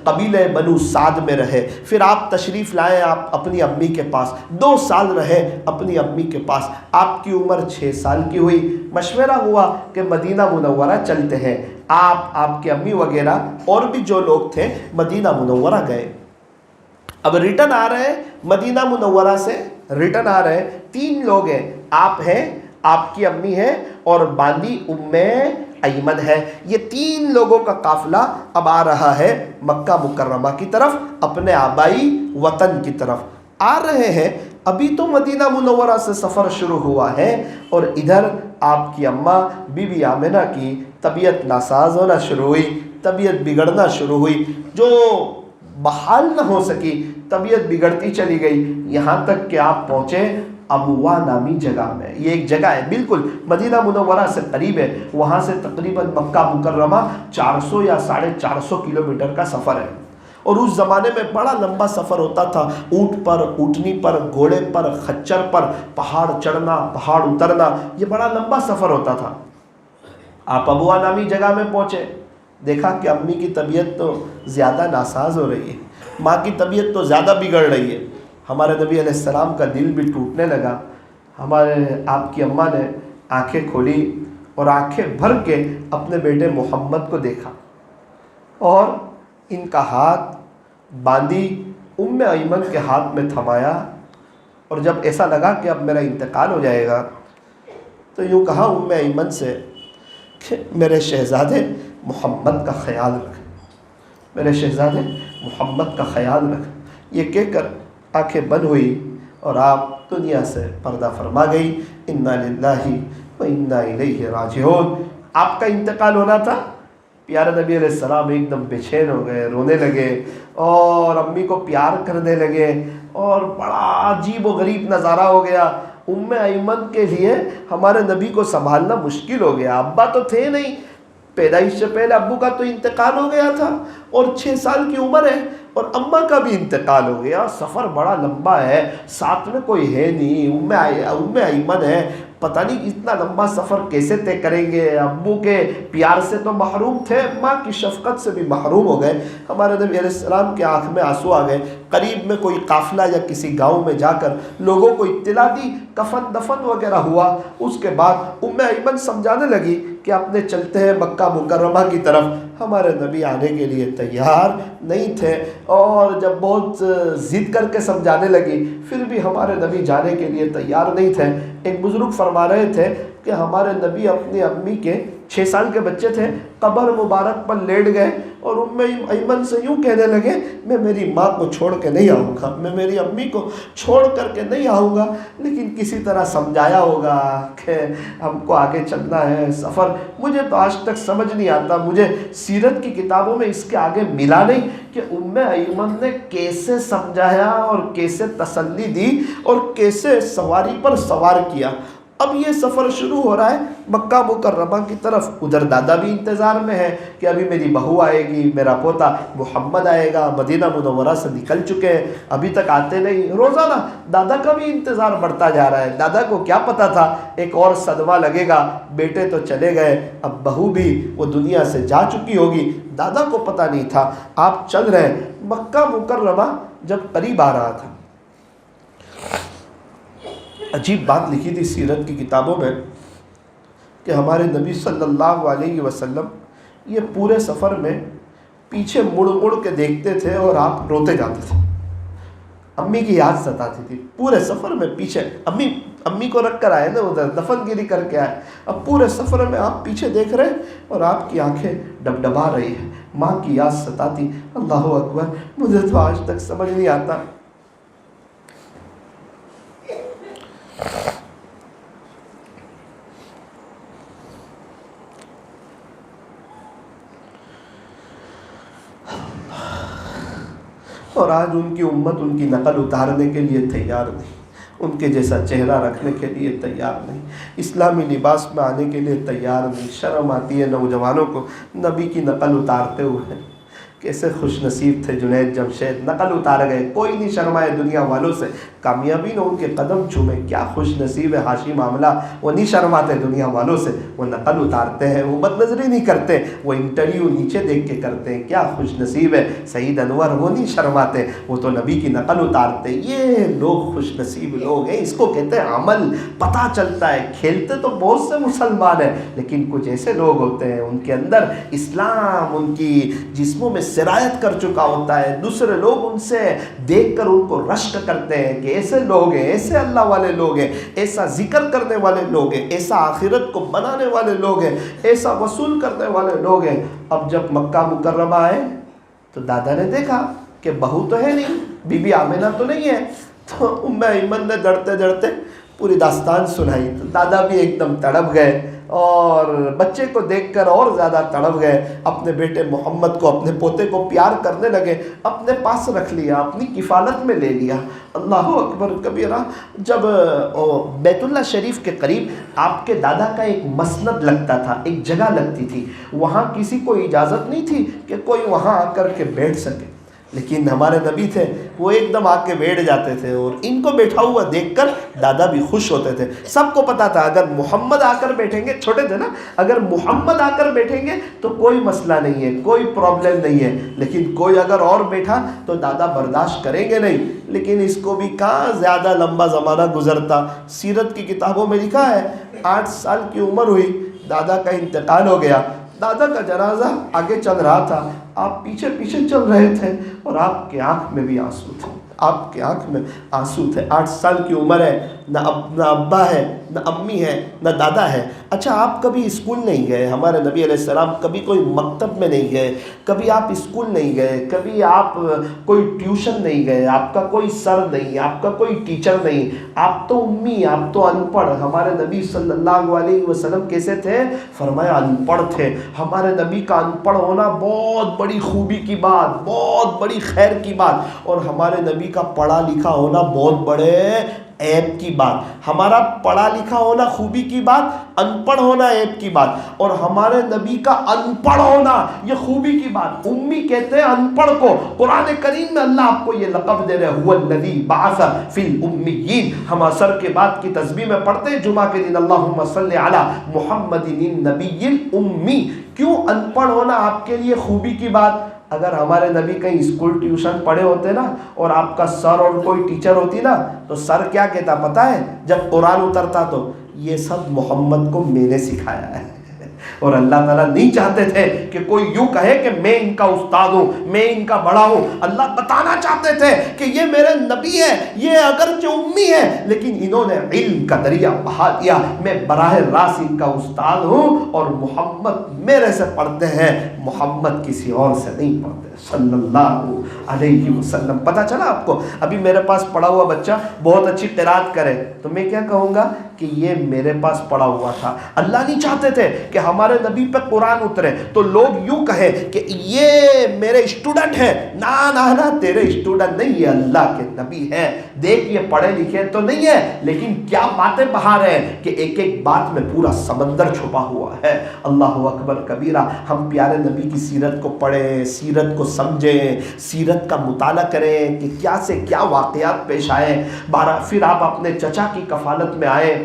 قبیلہ بنو سعد میں رہے, پھر آپ تشریف لائے آپ اپنی امی کے پاس, 2 سال رہے اپنی امی کے پاس, آپ کی عمر 6 سال کی ہوئی. مشورہ ہوا کہ مدینہ منورہ چلتے ہیں. آپ کے امی وغیرہ اور بھی جو لوگ تھے مدینہ منورہ گئے. اب ریٹرن آ رہے ہیں مدینہ منورہ سے, ریٹرن آ رہے ہیں, 3 لوگ ہیں, آپ ہیں, آپ کی امی ہے اور باندی ام ایمن ہے. یہ 3 لوگوں کا قافلہ اب آ رہا ہے مکہ مکرمہ کی طرف, اپنے آبائی وطن کی طرف آ رہے ہیں. ابھی تو مدینہ منورہ سے سفر شروع ہوا ہے اور ادھر آپ کی اماں بی بی آمنہ کی طبیعت ناساز ہونا شروع ہوئی, طبیعت بگڑنا شروع ہوئی, جو بحال نہ ہو سکی, طبیعت بگڑتی چلی گئی, یہاں تک کہ آپ پہنچے ابوا نامی جگہ میں. یہ ایک جگہ ہے بالکل مدینہ منورہ سے قریب ہے, وہاں سے تقریباً مکہ مکرمہ 400 یا 450 کلومیٹر کا سفر ہے. اور اس زمانے میں بڑا لمبا سفر ہوتا تھا, اونٹ پر, اونٹنی پر, گھوڑے پر, خچر پر, پہاڑ چڑھنا, پہاڑ اترنا, یہ بڑا لمبا سفر ہوتا تھا. آپ ابوا نامی جگہ میں پہنچے, دیکھا کہ امی کی طبیعت تو زیادہ ناساز ہو رہی ہے, ماں کی طبیعت تو زیادہ بگڑ رہی ہے. ہمارے نبی علیہ السلام کا دل بھی ٹوٹنے لگا. آپ کی اماں نے آنکھیں کھولی اور آنکھیں بھر کے اپنے بیٹے محمد کو دیکھا اور ان کا ہاتھ باندی ام ایمن کے ہاتھ میں تھمایا, اور جب ایسا لگا کہ اب میرا انتقال ہو جائے گا تو یوں کہا ام ایمن سے کہ میرے شہزادے محمد کا خیال رکھ, میرے شہزادے محمد کا خیال رکھ. یہ کہہ کر آنکھیں بند ہوئی اور آپ دنیا سے پردہ فرما گئی. انا للہ و انا الیہ راجعون. آپ کا انتقال ہونا تھا. پیارے نبی علیہ السلام ایک دم بے چین ہو گئے, رونے لگے اور امی کو پیار کرنے لگے, اور بڑا عجیب و غریب نظارہ ہو گیا. ام ایمن کے لیے ہمارے نبی کو سنبھالنا مشکل ہو گیا. ابا تو تھے نہیں, پیدائش سے پہلے ابو کا تو انتقال ہو گیا تھا, اور 6 سال کی عمر ہے, اور اماں کا بھی انتقال ہو گیا. سفر بڑا لمبا ہے, ساتھ میں کوئی ہے نہیں, ام ایمن ہے. پتہ نہیں اتنا لمبا سفر کیسے طے کریں گے. ابو کے پیار سے تو محروم تھے, ماں کی شفقت سے بھی محروم ہو گئے. ہمارے نبی علیہ السلام کے آنکھ میں آنسو آ گئے. قریب میں کوئی قافلہ یا کسی گاؤں میں جا کر لوگوں کو اطلاع دی, کفن دفن وغیرہ ہوا. اس کے بعد ام ایمن سمجھانے لگی کہ اپنے چلتے ہیں مکہ مکرمہ کی طرف. ہمارے نبی آنے کے لیے تیار نہیں تھے, اور جب بہت ضد کر کے سمجھانے لگی پھر بھی ہمارے نبی جانے کے لیے تیار نہیں تھے. ایک بزرگ فرما رہے تھے کہ ہمارے نبی اپنی امی کے 6 سال کے بچے تھے، قبر مبارک پر لیٹ گئے اور ایمن سے یوں کہنے لگے میں میری ماں کو چھوڑ کے نہیں آؤں گا، میں میری امی کو چھوڑ کر کے نہیں آؤں گا، لیکن کسی طرح سمجھایا ہوگا کہ ہم کو آگے چلنا ہے سفر۔ مجھے تو آج تک سمجھ نہیں آتا، مجھے سیرت کی کتابوں میں اس کے آگے ملا نہیں کہ ایمن نے کیسے سمجھایا اور کیسے تسلی دی اور کیسے سواری پر سوار کیا۔ اب یہ سفر شروع ہو رہا ہے مکہ مکرمہ کی طرف، ادھر دادا بھی انتظار میں ہے کہ ابھی میری بہو آئے گی، میرا پوتا محمد آئے گا، مدینہ منورہ سے نکل چکے ہیں ابھی تک آتے نہیں۔ روزانہ دادا کا بھی انتظار بڑھتا جا رہا ہے، دادا کو کیا پتا تھا ایک اور صدمہ لگے گا، بیٹے تو چلے گئے، اب بہو بھی وہ دنیا سے جا چکی ہوگی، دادا کو پتا نہیں تھا۔ آپ چل رہے ہیں، مکہ مکرمہ جب قریب آ رہا تھا، عجیب بات لکھی تھی سیرت کی کتابوں میں کہ ہمارے نبی صلی اللہ علیہ وسلم یہ پورے سفر میں پیچھے مڑ مڑ کے دیکھتے تھے اور آپ روتے جاتے تھے۔ امی کی یاد ستاتی تھی پورے سفر میں، پیچھے امی کو رکھ کر آئے نا ادھر، دفن گیری کر کے آئے، اب پورے سفر میں آپ پیچھے دیکھ رہے اور آپ کی آنکھیں ڈبڈبا رہی ہیں، ماں کی یاد ستاتی۔ اللہ اکبر، مجھے تو آج تک سمجھ نہیں آتا اور آج ان کی امت ان کی نقل اتارنے کے لیے تیار نہیں، ان کے جیسا چہرہ رکھنے کے لیے تیار نہیں، اسلامی لباس میں آنے کے لیے تیار نہیں۔ شرم آتی ہے نوجوانوں کو نبی کی نقل اتارتے ہوئے۔ کیسے خوش نصیب تھے جنید جمشید، نقل اتار گئے، کوئی نہیں شرمائے دنیا والوں سے، کامیابی نے ان کے قدم چومے، کیا خوش نصیب ہے حاشی معاملہ، وہ نہیں شرماتے دنیا والوں سے، وہ نقل اتارتے ہیں، وہ بد نظری نہیں کرتے، وہ انٹرویو نیچے دیکھ کے کرتے ہیں، کیا خوش نصیب ہے سعید انور، وہ نہیں شرماتے، وہ تو نبی کی نقل اتارتے۔ یہ لوگ خوش نصیب لوگ ہیں، اس کو کہتے ہیں عمل، پتہ چلتا ہے۔ کھیلتے تو بہت سے مسلمان ہیں، لیکن کچھ ایسے لوگ ہوتے ہیں ان کے اندر اسلام ان کی جسموں میں سرایت کر چکا ہوتا ہے، دوسرے لوگ ان سے دیکھ کر ان کو رشک کرتے ہیں کہ ایسے لوگ ہیں، ایسے اللہ والے لوگ ہیں، ایسا ذکر کرنے والے لوگ ہیں، ایسا آخرت کو بنانے والے لوگ ہیں، ایسا وصول کرنے والے لوگ ہیں۔ اب جب مکہ مکرمہ آئے تو دادا نے دیکھا کہ بہو تو ہے نہیں، بی بی آمنہ تو نہیں ہے، تو ایمن نے ڈرتے ڈرتے پوری داستان سنائی، تو دادا بھی ایک دم تڑپ گئے اور بچے کو دیکھ کر اور زیادہ تڑپ گئے، اپنے بیٹے محمد کو، اپنے پوتے کو پیار کرنے لگے، اپنے پاس رکھ لیا، اپنی کفالت میں لے لیا۔ اللہ اکبر کبیرہ۔ جب بیت اللہ شریف کے قریب آپ کے دادا کا ایک مسند لگتا تھا، ایک جگہ لگتی تھی، وہاں کسی کو اجازت نہیں تھی کہ کوئی وہاں آ کر کے بیٹھ سکے، لیکن ہمارے نبی تھے وہ ایک دم آ کے بیٹھ جاتے تھے، اور ان کو بیٹھا ہوا دیکھ کر دادا بھی خوش ہوتے تھے۔ سب کو پتا تھا اگر محمد آ کر بیٹھیں گے، چھوٹے تھے نا، اگر محمد آ کر بیٹھیں گے تو کوئی مسئلہ نہیں ہے، کوئی پرابلم نہیں ہے، لیکن کوئی اگر اور بیٹھا تو دادا برداشت کریں گے نہیں۔ لیکن اس کو بھی کہاں زیادہ لمبا زمانہ گزرتا، سیرت کی کتابوں میں لکھا ہے 8 سال کی عمر ہوئی، دادا کا انتقال ہو گیا، دادا کا جنازہ آگے چل رہا تھا، آپ پیچھے پیچھے چل رہے تھے اور آپ کے آنکھ میں بھی آنسو تھے، آپ کے آنکھ میں آنسو تھے۔ 8 سال کی عمر ہے، نہ ابا ہے، نہ امی ہے، نہ دادا ہے۔ اچھا آپ کبھی اسکول نہیں گئے، ہمارے نبی علیہ السلام کبھی کوئی مکتب میں نہیں گئے، کبھی آپ اسکول نہیں گئے، کبھی آپ کوئی ٹیوشن نہیں گئے، آپ کا کوئی سر نہیں، آپ کا کوئی ٹیچر نہیں، آپ تو امی، آپ تو ان پڑھ۔ ہمارے نبی صلی اللہ علیہ وسلم کیسے تھے؟ فرمایا ان پڑھ تھے۔ ہمارے نبی کا ان پڑھ ہونا بہت بڑی خوبی کی بات، بہت بڑی خیر کی بات، اور ہمارے نبی کا پڑھا لکھا ہونا بہت بڑے عیب کی بات۔ ہمارا پڑھا لکھا ہونا خوبی کی بات، ان پڑھ ہونا عیب کی بات، اور ہمارے نبی کا ان پڑھ ہونا یہ خوبی کی بات۔ امی کہتے ہیں ان پڑھ کو، قرآن کریم میں اللہ آپ کو یہ لقب دے رہے هو الذی بعث فی الامیین۔ ہم عصر کے بعد کی تسبیح میں پڑھتے ہیں جمعہ کے دن اللہم صلی علی محمد النبی الامی۔ کیوں ان پڑھ ہونا آپ کے لیے خوبی کی بات؟ اگر ہمارے نبی کہیں اسکول ٹیوشن پڑھے ہوتے نا، اور آپ کا سر اور کوئی ٹیچر ہوتی نا، تو سر کیا کہتا پتہ ہے؟ جب قرآن اترتا تو یہ سب محمد کو میں نے سکھایا ہے، اور اللہ تعالیٰ نہیں چاہتے تھے کہ کوئی یوں کہے کہ میں ان کا استاد ہوں، میں ان کا بڑا ہوں۔ اللہ بتانا چاہتے تھے کہ یہ میرے نبی ہے، یہ اگرچہ امی ہے لیکن انہوں نے علم کا دریا بہا دیا، میں براہ راست ان کا استاد ہوں، اور محمد میرے سے پڑھتے ہیں، محمد کسی اور سے نہیں پڑھتے صلی اللہ علیہ وسلم۔ پتہ چلا آپ کو؟ ابھی میرے پاس پڑھا ہوا بچہ بہت اچھی قرات کرے تو میں کیا کہوں گا کہ یہ میرے پاس پڑھا ہوا تھا۔ اللہ نہیں چاہتے تھے کہ ہمارے نبی پہ قرآن اترے تو لوگ یوں کہیں کہ یہ میرے اسٹوڈنٹ ہے۔ نا نا نا، تیرے اسٹوڈنٹ نہیں، یہ اللہ کے نبی ہے۔ دیکھ یہ پڑھے لکھے تو نہیں ہے لیکن کیا باتیں بہا رہے ہیں کہ ایک ایک بات میں پورا سمندر چھپا ہوا ہے۔ اللہ اکبر کبیرہ۔ ہم پیارے نبی کی سیرت کو پڑھیں، سیرت کو سمجھیں، سیرت کا مطالعہ کریں کہ کیا سے کیا واقعات پیش آئے۔ پھر آپ اپنے چچا کی کفالت میں آئے،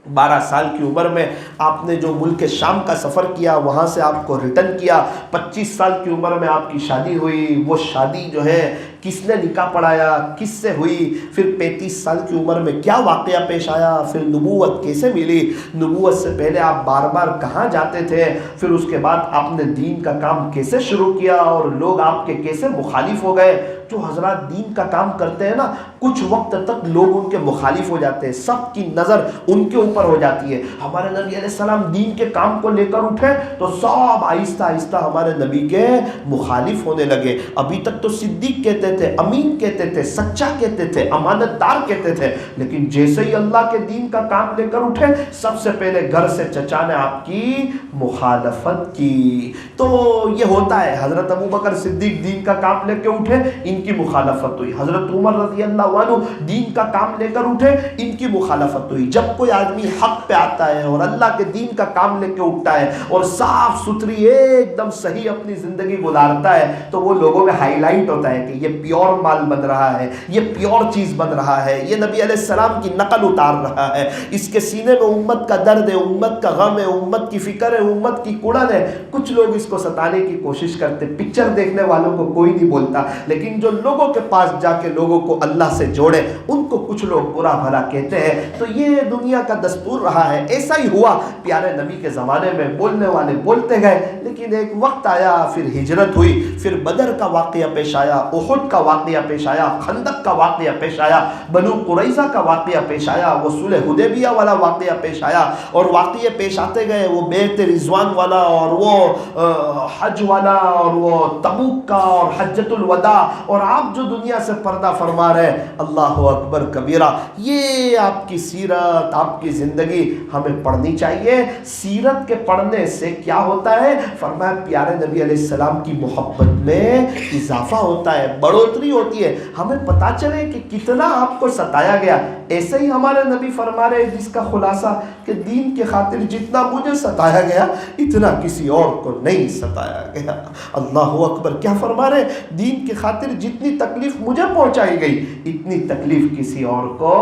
12 سال کی عمر میں آپ نے جو ملک شام کا سفر کیا وہاں سے آپ کو ریٹرن کیا، 25 سال کی عمر میں آپ کی شادی ہوئی، وہ شادی جو ہے کس نے نکاح پڑھایا، کس سے ہوئی، پھر 35 سال کی عمر میں کیا واقعہ پیش آیا، پھر نبوت کیسے ملی، نبوت سے پہلے آپ بار بار کہاں جاتے تھے، پھر اس کے بعد آپ نے دین کا کام کیسے شروع کیا اور لوگ آپ کے کیسے مخالف ہو گئے۔ جو حضرات دین کا کام کرتے ہیں نا، کچھ وقت تک لوگ ان کے مخالف ہو جاتے ہیں، سب کی نظر ان کے اوپر ہو جاتی ہے۔ ہمارے نبی علیہ السلام دین کے کام کو لے کر اٹھے تو سب آہستہ آہستہ ہمارے نبی کے مخالف ہونے لگے۔ ابھی تک تو صدیق کہتے تھے، امین کہتے تھے، سچا کہتے تھے، امانت دار کہتے تھے، لیکن جیسے ہی اللہ کے دین کا کام لے کر اٹھے سب سے پہلے گھر سے چچا نے آپ کی مخالفت کی۔ تو یہ ہوتا ہے، حضرت ابوبکر صدیق دین کا کام لے کے اٹھے، ان کی مخالفت ہوئی، حضرت عمر رضی اللہ عنہ دین کا کام لے کر اٹھے، ان کی مخالفت ہوئی۔ جب کوئی آدمی حق پہ آتا ہے اور اللہ کے دین کا کام لے کے اٹھتا ہے اور صاف ستھری ایک دم صحیح اپنی زندگی گزارتا ہے تو وہ لوگوں میں ہائی لائٹ ہوتا ہے کہ یہ پیور مال بن رہا ہے، یہ پیور چیز بن رہا ہے، یہ نبی علیہ السلام کی نقل اتار رہا ہے، اس کے سینے میں امت کا درد ہے، امت کا غم ہے، امت کی فکر ہے، امت کی کڑن ہے۔ کچھ لوگ اس کو ستانے کی کوشش کرتے، پکچر دیکھنے والوں کو کوئی نہیں بولتا، لیکن جو لوگوں کے پاس جا کے لوگوں کو اللہ سے جوڑے ان کو کچھ لوگ برا بھلا کہتے ہیں۔ تو یہ دنیا کا دستور رہا ہے، ایسا ہی ہوا پیارے نبی کے زمانے میں، بولنے والے بولتے گئے، لیکن ایک وقت آیا، پھر ہجرت ہوئی، پھر بدر کا واقعہ پیش آیا، احد کا واقعہ پیش آیا، خندق کا واقعہ پیش آیا، بنو قریظہ کا واقعہ پیش آیا، وہ صلح حدیبیہ والا واقعہ پیش آیا، اور واقعے پیش آتے گئے، وہ بیعت رضوان والا اور وہ حج والا اور وہ تبوک کا اور حجۃ الوداع، اور آپ جو دنیا سے پردہ فرما رہے ہیں، اللہ اکبر کبیرہ۔ یہ آپ کی سیرت، آپ کی زندگی ہمیں پڑھنی چاہیے۔ سیرت کے پڑھنے سے کیا ہوتا ہے؟ فرمایا پیارے نبی علیہ السلام کی محبت میں اضافہ ہوتا ہے، بڑھوتری ہوتی ہے۔ ہمیں پتہ چلے کہ کتنا آپ کو ستایا گیا۔ ایسے ہی ہمارے نبی فرما رہے جس کا خلاصہ کہ دین کے خاطر جتنا مجھے ستایا گیا اتنا کسی اور کو نہیں ستایا گیا۔ اللہ اکبر، کیا فرما رہے؟ دین کے خاطر جتنی تکلیف مجھے پہنچائی گئی اتنی تکلیف کسی اور کو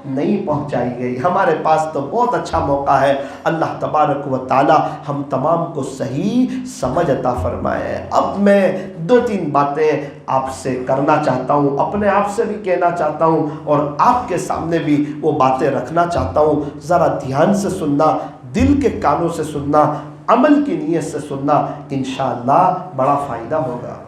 نہیں پہنچائی گئی۔ ہمارے پاس تو بہت اچھا موقع ہے، اللہ تبارک و تعالی ہم تمام کو صحیح سمجھ عطا فرمائے۔ اب میں 2-3 باتیں آپ سے کرنا چاہتا ہوں، اپنے آپ سے بھی کہنا چاہتا ہوں اور آپ کے سامنے بھی وہ باتیں رکھنا چاہتا ہوں۔ ذرا دھیان سے سننا، دل کے کانوں سے سننا، عمل کی نیت سے سننا، انشاءاللہ بڑا فائدہ ہوگا۔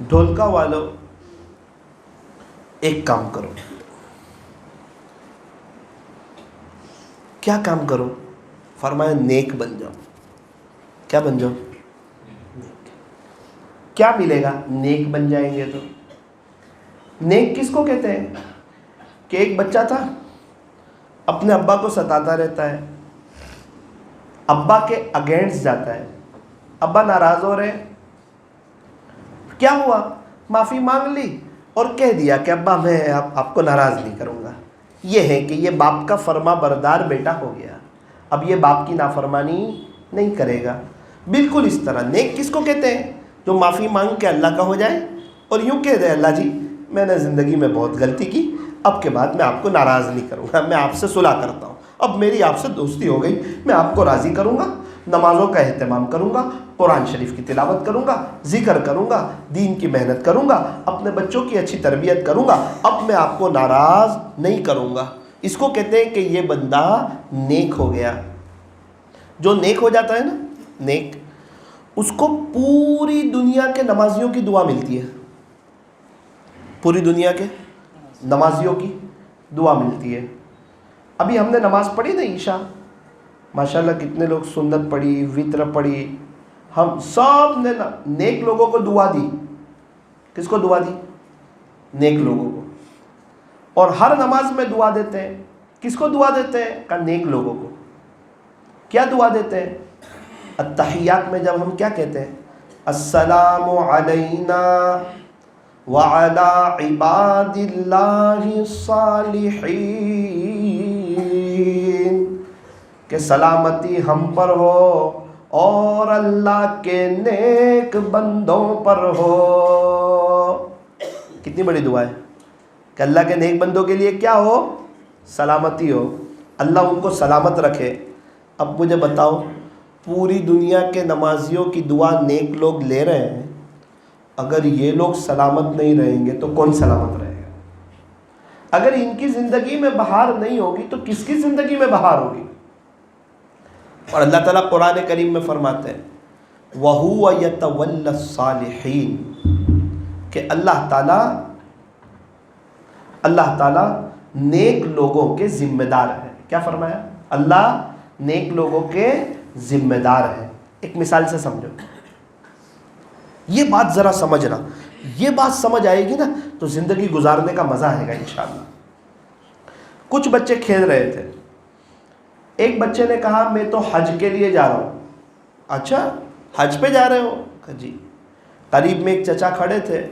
ڈھولکا والوں، ایک کام کرو۔ کیا کام کرو؟ فرمایا نیک بن جاؤ۔ کیا بن جاؤ؟ کیا ملے گا نیک بن جائیں گے تو؟ نیک کس کو کہتے ہیں؟ کہ ایک بچہ تھا، اپنے ابا کو ستاتا رہتا ہے، ابا کے اگینسٹ جاتا ہے، ابا ناراض ہو رہے، کیا ہوا؟ معافی مانگ لی اور کہہ دیا کہ ابا میں آپ کو ناراض نہیں کروں گا۔ یہ ہے کہ یہ باپ کا فرما بردار بیٹا ہو گیا، اب یہ باپ کی نافرمانی نہیں کرے گا۔ بالکل اس طرح نیک کس کو کہتے ہیں؟ جو معافی مانگ کے اللہ کا ہو جائے اور یوں کہہ دے اللہ جی میں نے زندگی میں بہت غلطی کی، اب کے بعد میں آپ کو ناراض نہیں کروں گا، میں آپ سے صلح کرتا ہوں، اب میری آپ سے دوستی ہو گئی، میں آپ کو راضی کروں گا، نمازوں کا اہتمام کروں گا، قرآن شریف کی تلاوت کروں گا، ذکر کروں گا، دین کی محنت کروں گا، اپنے بچوں کی اچھی تربیت کروں گا، اب میں آپ کو ناراض نہیں کروں گا۔ اس کو کہتے ہیں کہ یہ بندہ نیک ہو گیا۔ جو نیک ہو جاتا ہے نا، نیک، اس کو پوری دنیا کے نمازیوں کی دعا ملتی ہے، پوری دنیا کے نمازیوں کی دعا ملتی ہے۔ ابھی ہم نے نماز پڑھی نا عشاء، ماشاءاللہ کتنے لوگ سنت پڑھی، وتر پڑھی، ہم سب نے نیک لوگوں کو دعا دی۔ کس کو دعا دی؟ نیک لوگوں کو۔ اور ہر نماز میں دعا دیتے ہیں، کس کو دعا دیتے ہیں؟ کہ نیک لوگوں کو۔ کیا دعا دیتے ہیں؟ التحیات میں جب ہم کیا کہتے ہیں؟ السلام علینا وعلی عباد اللہ الصالحین، کہ سلامتی ہم پر ہو اور اللہ کے نیک بندوں پر ہو۔ کتنی بڑی دعا ہے کہ اللہ کے نیک بندوں کے لیے کیا ہو؟ سلامتی ہو، اللہ ان کو سلامت رکھے۔ اب مجھے بتاؤ، پوری دنیا کے نمازیوں کی دعا نیک لوگ لے رہے ہیں، اگر یہ لوگ سلامت نہیں رہیں گے تو کون سلامت رہے گا؟ اگر ان کی زندگی میں بہار نہیں ہوگی تو کس کی زندگی میں بہار ہوگی؟ اور اللہ تعالیٰ قرآن کریم میں فرماتے ہیں وَهُوَ يَتَوَلَّى الصَّالِحِينَ، کہ اللہ تعالیٰ نیک لوگوں کے ذمہ دار ہے۔ کیا فرمایا؟ اللہ نیک لوگوں کے ذمہ دار ہے۔ ایک مثال سے سمجھو، یہ بات ذرا سمجھنا، یہ بات سمجھ آئے گی نا تو زندگی گزارنے کا مزہ آئے گا انشاءاللہ۔ کچھ بچے کھیل رہے تھے، ایک بچے نے کہا میں تو حج کے لیے جا رہا ہوں۔ اچھا حج پہ جا رہے ہو؟ کہا جی۔ قریب میں ایک چچا کھڑے تھے،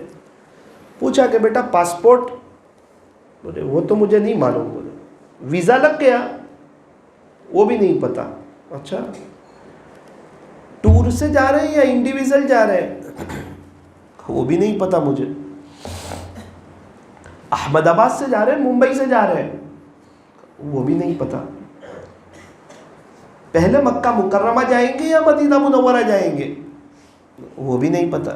پوچھا کہ بیٹا پاسپورٹ؟ بولے وہ تو مجھے نہیں معلوم۔ بولے ویزا لگ گیا؟ وہ بھی نہیں پتا۔ اچھا ٹور سے جا رہے ہیں یا انڈیویژل جا رہے ہیں؟ وہ بھی نہیں پتا مجھے۔ احمد آباد سے جا رہے ہیں، ممبئی سے جا رہے ہیں؟ وہ بھی نہیں پتا۔ پہلے مکہ مکرمہ جائیں گے یا مدینہ منورہ جائیں گے؟ وہ بھی نہیں پتا۔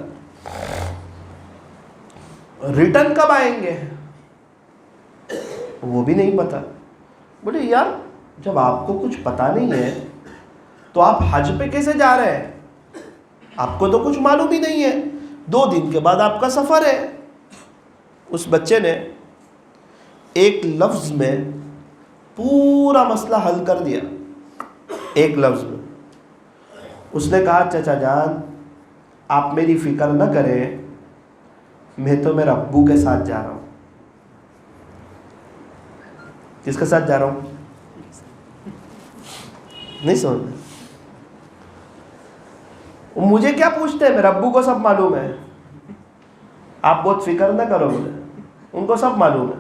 ریٹرن کب آئیں گے؟ وہ بھی نہیں پتا۔ بولے یار جب آپ کو کچھ پتا نہیں ہے تو آپ حج پہ کیسے جا رہے ہیں؟ آپ کو تو کچھ معلوم ہی نہیں ہے، 2 دن کے بعد آپ کا سفر ہے۔ اس بچے نے ایک لفظ میں پورا مسئلہ حل کر دیا، ایک لفظ میں۔ اس نے کہا چچا جان آپ میری فکر نہ کریں، میں تو میرے ابو کے ساتھ جا رہا ہوں۔ کس کے ساتھ جا رہا ہوں؟ نہیں سمجھ؟ مجھے کیا پوچھتے ہیں، میرے ابو کو سب معلوم ہے، آپ بہت فکر نہ کرو، مجھے ان کو سب معلوم ہے۔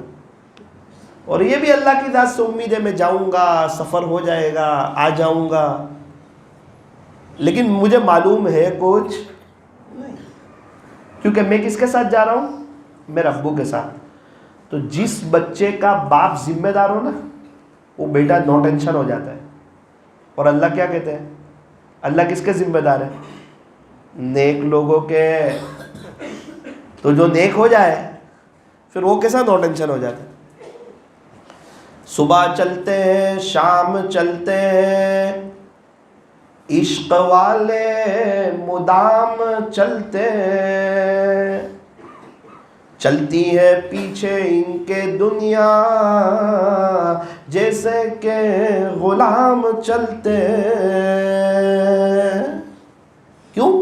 اور یہ بھی اللہ کی ذات سے امید ہے میں جاؤں گا، سفر ہو جائے گا، آ جاؤں گا، لیکن مجھے معلوم ہے کچھ نہیں، کیونکہ میں کس کے ساتھ جا رہا ہوں؟ میرے ابو کے ساتھ۔ تو جس بچے کا باپ ذمہ دار ہو نا، وہ بیٹا نو ٹینشن ہو جاتا ہے۔ اور اللہ کیا کہتے ہیں؟ اللہ کس کے ذمہ دار ہے؟ نیک لوگوں کے۔ تو جو نیک ہو جائے پھر وہ کیسا نو ٹینشن ہو جاتا ہے۔ صبح چلتے ہیں، شام چلتے ہیں، عشق والے مدام چلتے ہیں، چلتی ہے پیچھے ان کے دنیا جیسے کہ غلام چلتے ہیں۔ کیوں؟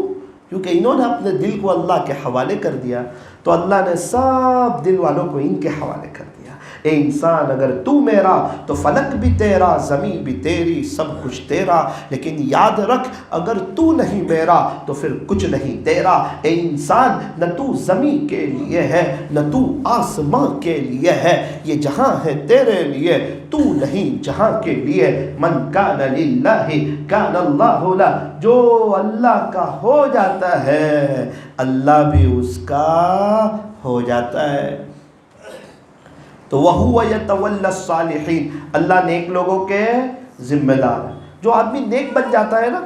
کیونکہ انہوں نے اپنے دل کو اللہ کے حوالے کر دیا، تو اللہ نے سب دل والوں کو ان کے حوالے کر دیا۔ اے انسان اگر تو میرا تو فلک بھی تیرا، زمین بھی تیری، سب کچھ تیرا، لیکن یاد رکھ اگر تو نہیں میرا تو پھر کچھ نہیں تیرا۔ اے انسان نہ تو زمین کے لیے ہے نہ تو آسمان کے لیے ہے، یہ جہاں ہے تیرے لیے، تو نہیں جہاں کے لیے۔ من کان للہ کان اللہ لہ، جو اللہ کا ہو جاتا ہے اللہ بھی اس کا ہو جاتا ہے۔ تو وَهُوَ يَتَوَلَّى الصَّالِحِينَ، اللہ نیک لوگوں کے ذمہ دار ہے۔ جو آدمی نیک بن جاتا ہے نا،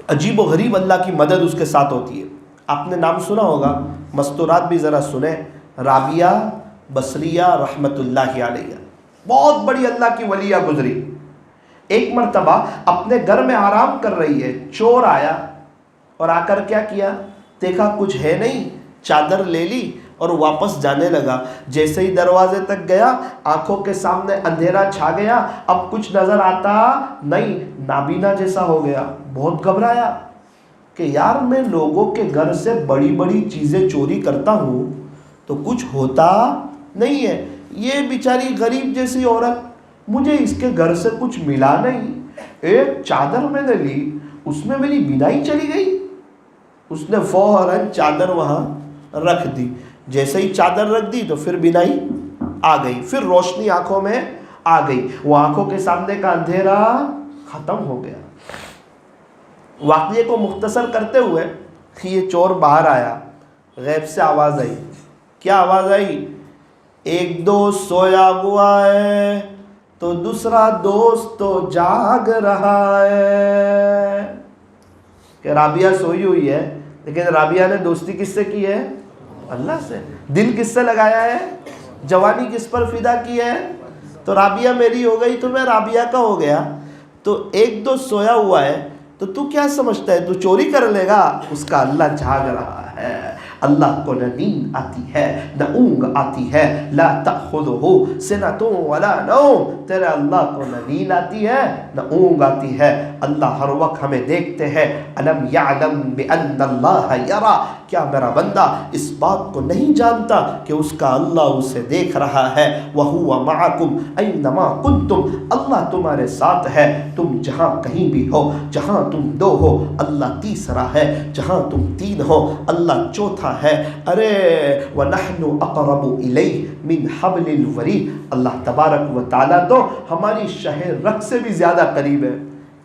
عجیب و غریب اللہ کی مدد اس کے ساتھ ہوتی ہے۔ آپ نے نام سنا ہوگا، مستورات بھی ذرا سنیں، رابعہ بصریہ رحمت اللہ علیہ، بہت بڑی اللہ کی ولیہ گزری۔ ایک مرتبہ اپنے گھر میں آرام کر رہی ہے، چور آیا اور آ کر کیا کیا، دیکھا کچھ ہے نہیں، چادر لے لی اور واپس جانے لگا۔ جیسے ہی دروازے تک گیا آنکھوں کے سامنے اندھیرا چھا گیا، اب کچھ نظر آتا نہیں، نابینا جیسا ہو گیا۔ بہت گھبرایا کہ یار میں لوگوں کے گھر سے بڑی بڑی چیزیں چوری کرتا ہوں تو کچھ ہوتا نہیں ہے، یہ بیچاری غریب جیسی عورت، مجھے اس کے گھر سے کچھ ملا نہیں۔ ایک چادر میں نے لی، اس میں میری بینائی چلی گئی۔ اس نے فوراً چادر وہاں رکھ دی، جیسے ہی چادر رکھ دی تو پھر بینائی آ گئی، پھر روشنی آنکھوں میں آ گئی، وہ آنکھوں کے سامنے کا اندھیرا ختم ہو گیا۔ واقعے کو مختصر کرتے ہوئے یہ چور باہر آیا، غیب سے آواز آئی۔ کیا آواز آئی؟ ایک دوست سویا ہوا ہے تو دوسرا دوست تو جاگ رہا ہے۔ کہ رابعہ سوئی ہوئی ہے لیکن رابعہ نے دوستی کس سے کی ہے؟ اللہ سے۔ دل کس سے لگایا ہے؟ جوانی کس پر فدا کی ہے؟ تو رابعہ میری ہو گئی تو میں رابعہ کا ہو گیا۔ تو ایک دوست سویا ہوا ہے تو کیا سمجھتا ہے تو چوری کر لے گا؟ اس کا اللہ جاگ رہا ہے۔ اللہ کو نہ نیند آتی ہے نہ اونگ آتی ہے، لا تأخذہ سنۃ ولا نوم، تیرے اللہ کو نہ نیند آتی ہے نہ اونگ آتی ہے، اللہ ہر وقت ہمیں دیکھتے ہیں۔ الم یعلم بان اللہ یری، کیا میرا بندہ اس بات کو نہیں جانتا کہ اس کا اللہ اسے دیکھ رہا ہے؟ وَهُوَ مَعَكُمْ أَيْنَمَا كُنْتُمْ، اللہ تمہارے ساتھ ہے تم جہاں کہیں بھی ہو، جہاں تم دو ہو اللہ تیسرا ہے، جہاں تم تین ہو اللہ چوتھا ہے۔ ارے وَنَحْنُ أَقْرَبُ إِلَيْهِ مِنْ حَبْلِ الْوَرِيدِ، اللہ تبارک و تعالیٰ تو ہماری شہ رگ سے بھی زیادہ قریب ہے۔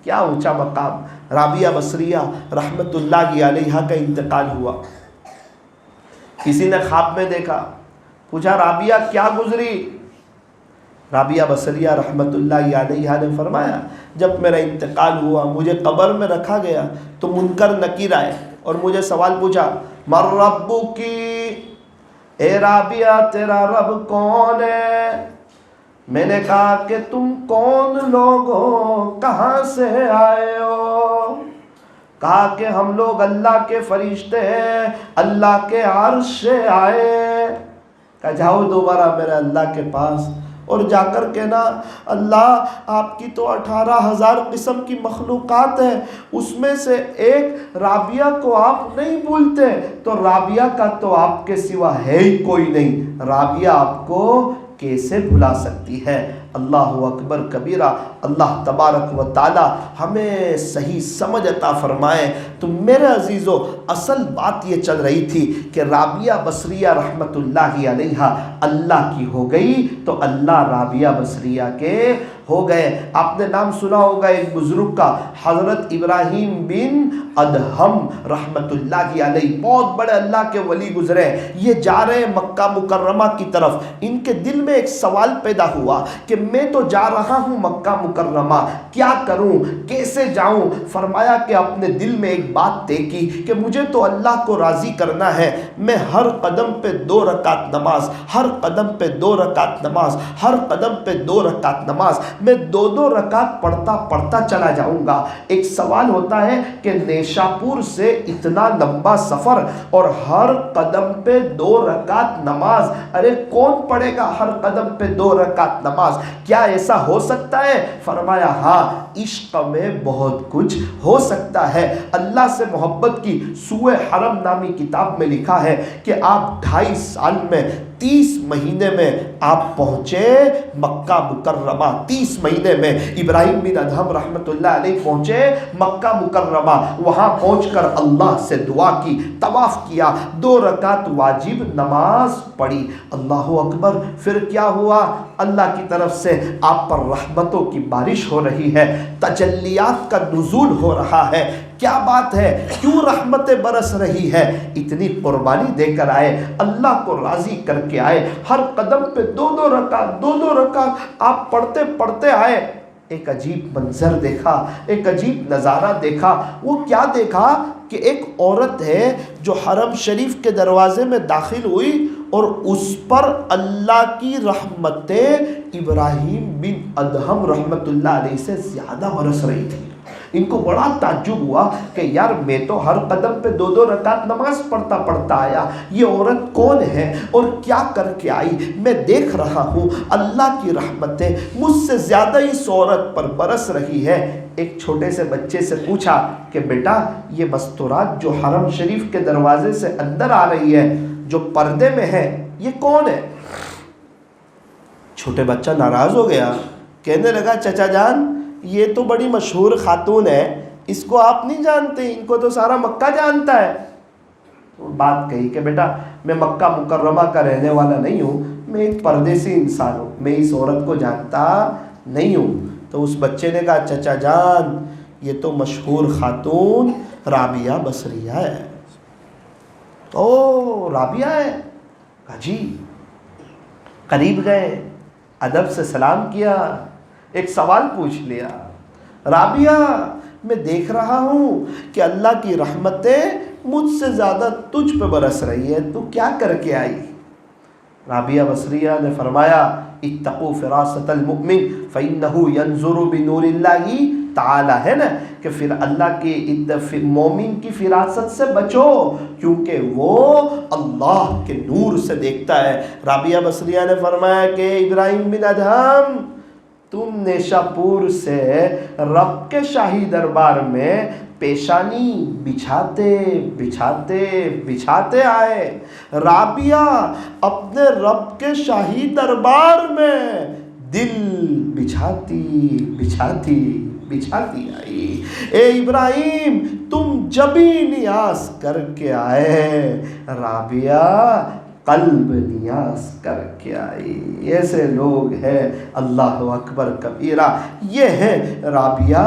کیا اونچا مقام۔ رابعہ بصریہ رحمت اللہ علیہا کا انتقال ہوا، کسی نے خواب میں دیکھا، پوچھا رابعہ کیا گزری؟ رابعہ بصریہ رحمت اللہ علیہا نے فرمایا جب میرا انتقال ہوا مجھے قبر میں رکھا گیا تو منکر نکیر آئے اور مجھے سوال پوچھا من ربکی، اے رابعہ تیرا رب کون ہے؟ میں نے کہا کہ تم کون لوگ ہو، کہاں سے آئے ہو؟ کہا کہ ہم لوگ اللہ کے فرشتے ہیں، اللہ کے عرش سے آئے۔ کہا جاؤ دوبارہ میرے اللہ کے پاس اور جا کر کے نا اللہ آپ کی تو 18,000 قسم کی مخلوقات ہیں، اس میں سے ایک رابعہ کو آپ نہیں بھولتے، تو رابعہ کا تو آپ کے سوا ہے ہی کوئی نہیں، رابعہ آپ کو کیسے بھلا سکتی ہے؟ اللہ اکبر کبیرہ۔ اللہ تبارک و تعالی ہمیں صحیح سمجھ عطا فرمائے۔ تو میرے عزیزو اصل بات یہ چل رہی تھی کہ رابعہ بصریہ رحمت اللہ علیہا اللہ کی ہو گئی تو اللہ رابعہ بصریہ کے ہو گئے۔ آپ نے نام سنا ہوگا ایک بزرگ کا، حضرت ابراہیم بن ادہم رحمت اللہ علیہ، بہت بڑے اللہ کے ولی گزرے، یہ جا رہے مکہ مکرمہ کی طرف، ان کے دل میں ایک سوال پیدا ہوا کہ میں تو جا رہا ہوں مکہ مکرمہ، کیا کروں، کیسے جاؤں؟ فرمایا کہ اپنے دل میں ایک بات طے کی کہ مجھے تو اللہ کو راضی کرنا ہے، میں ہر قدم پہ 2 رکعت نماز، ہر قدم پہ 2 رکعت نماز، ہر قدم پہ 2 رکعت نماز، میں 2 رکعت پڑھتا چلا جاؤں گا۔ ایک سوال ہوتا ہے کہ نیشاپور سے اتنا لمبا سفر اور ہر قدم پہ 2 رکعت نماز، ارے کون پڑھے گا ہر قدم پہ 2 رکعت نماز؟ کیا ایسا ہو سکتا ہے؟ فرمایا ہاں، عشق میں بہت کچھ ہو سکتا ہے۔ اللہ سے محبت کی سوئے حرم نامی کتاب میں لکھا ہے کہ آپ 2.5 سال میں 30 مہینے میں آپ پہنچے مکہ مکرمہ 30 مہینے میں ابراہیم بن ادہم رحمت اللہ علیہ پہنچے مکہ مکرمہ، وہاں پہنچ کر اللہ سے دعا کی، طواف کیا، 2 رکعت واجب نماز پڑھی، اللہ اکبر۔ پھر کیا ہوا؟ اللہ کی طرف سے آپ پر رحمتوں کی بارش ہو رہی ہے، تجلیات کا نزول ہو رہا ہے۔ کیا بات ہے، کیوں رحمتیں برس رہی ہے؟ اتنی قربانی دے کر آئے، اللہ کو راضی کر کے آئے، ہر قدم پہ 2 رکعت آپ پڑھتے پڑھتے آئے۔ ایک عجیب منظر دیکھا، ایک عجیب نظارہ دیکھا۔ وہ کیا دیکھا کہ ایک عورت ہے جو حرم شریف کے دروازے میں داخل ہوئی اور اس پر اللہ کی رحمتیں ابراہیم بن ادہم رحمت اللہ علیہ سے زیادہ برس رہی تھی۔ ان کو بڑا تعجب ہوا کہ یار میں تو ہر قدم پہ 2 رکعت نماز پڑھتا آیا، یہ عورت کون ہے اور کیا کر کے آئی؟ میں دیکھ رہا ہوں اللہ کی رحمتیں مجھ سے زیادہ اس عورت پر برس رہی ہے۔ ایک چھوٹے سے بچے سے پوچھا کہ بیٹا یہ مستورات جو حرم شریف کے دروازے سے اندر آ رہی ہے، جو پردے میں ہے، یہ کون ہے؟ چھوٹے بچہ ناراض ہو گیا، کہنے لگا چچا جان یہ تو بڑی مشہور خاتون ہے، اس کو آپ نہیں جانتے، ان کو تو سارا مکہ جانتا ہے۔ بات کہی کہ بیٹا میں مکہ مکرمہ کا رہنے والا نہیں ہوں، میں ایک پردیسی انسان ہوں، میں اس عورت کو جانتا نہیں ہوں۔ تو اس بچے نے کہا چچا جان یہ تو مشہور خاتون رابعہ بصریہ ہے۔ او رابعہ ہے؟ کہا جی۔ قریب گئے، ادب سے سلام کیا، ایک سوال پوچھ لیا، رابعہ میں دیکھ رہا ہوں کہ اللہ کی رحمتیں مجھ سے زیادہ تجھ پہ برس رہی ہے، تو کیا کر کے آئی؟ رابعہ بصریہ نے فرمایا اتقوا فراست المؤمن فإنه ينظر بنور اللہ تعالی، ہے نا کہ پھر اللہ کی مومن کی فراست سے بچو کیونکہ وہ اللہ کے نور سے دیکھتا ہے۔ رابعہ بصریہ نے فرمایا کہ ابراہیم بن ادہم تم نیشا پور سے رب کے شاہی دربار میں پیشانی بچھاتے بچھاتے بچھاتے آئے، رابعہ اپنے رب کے شاہی دربار میں دل بچھاتی بچھاتی بچھاتی آئی۔ اے ابراہیم تم جبھی نیاز کر کے آئے، رابعہ قلب نیاز کر کے آئی۔ ایسے لوگ ہیں، اللہ اکبر کبیرہ۔ یہ ہے رابعہ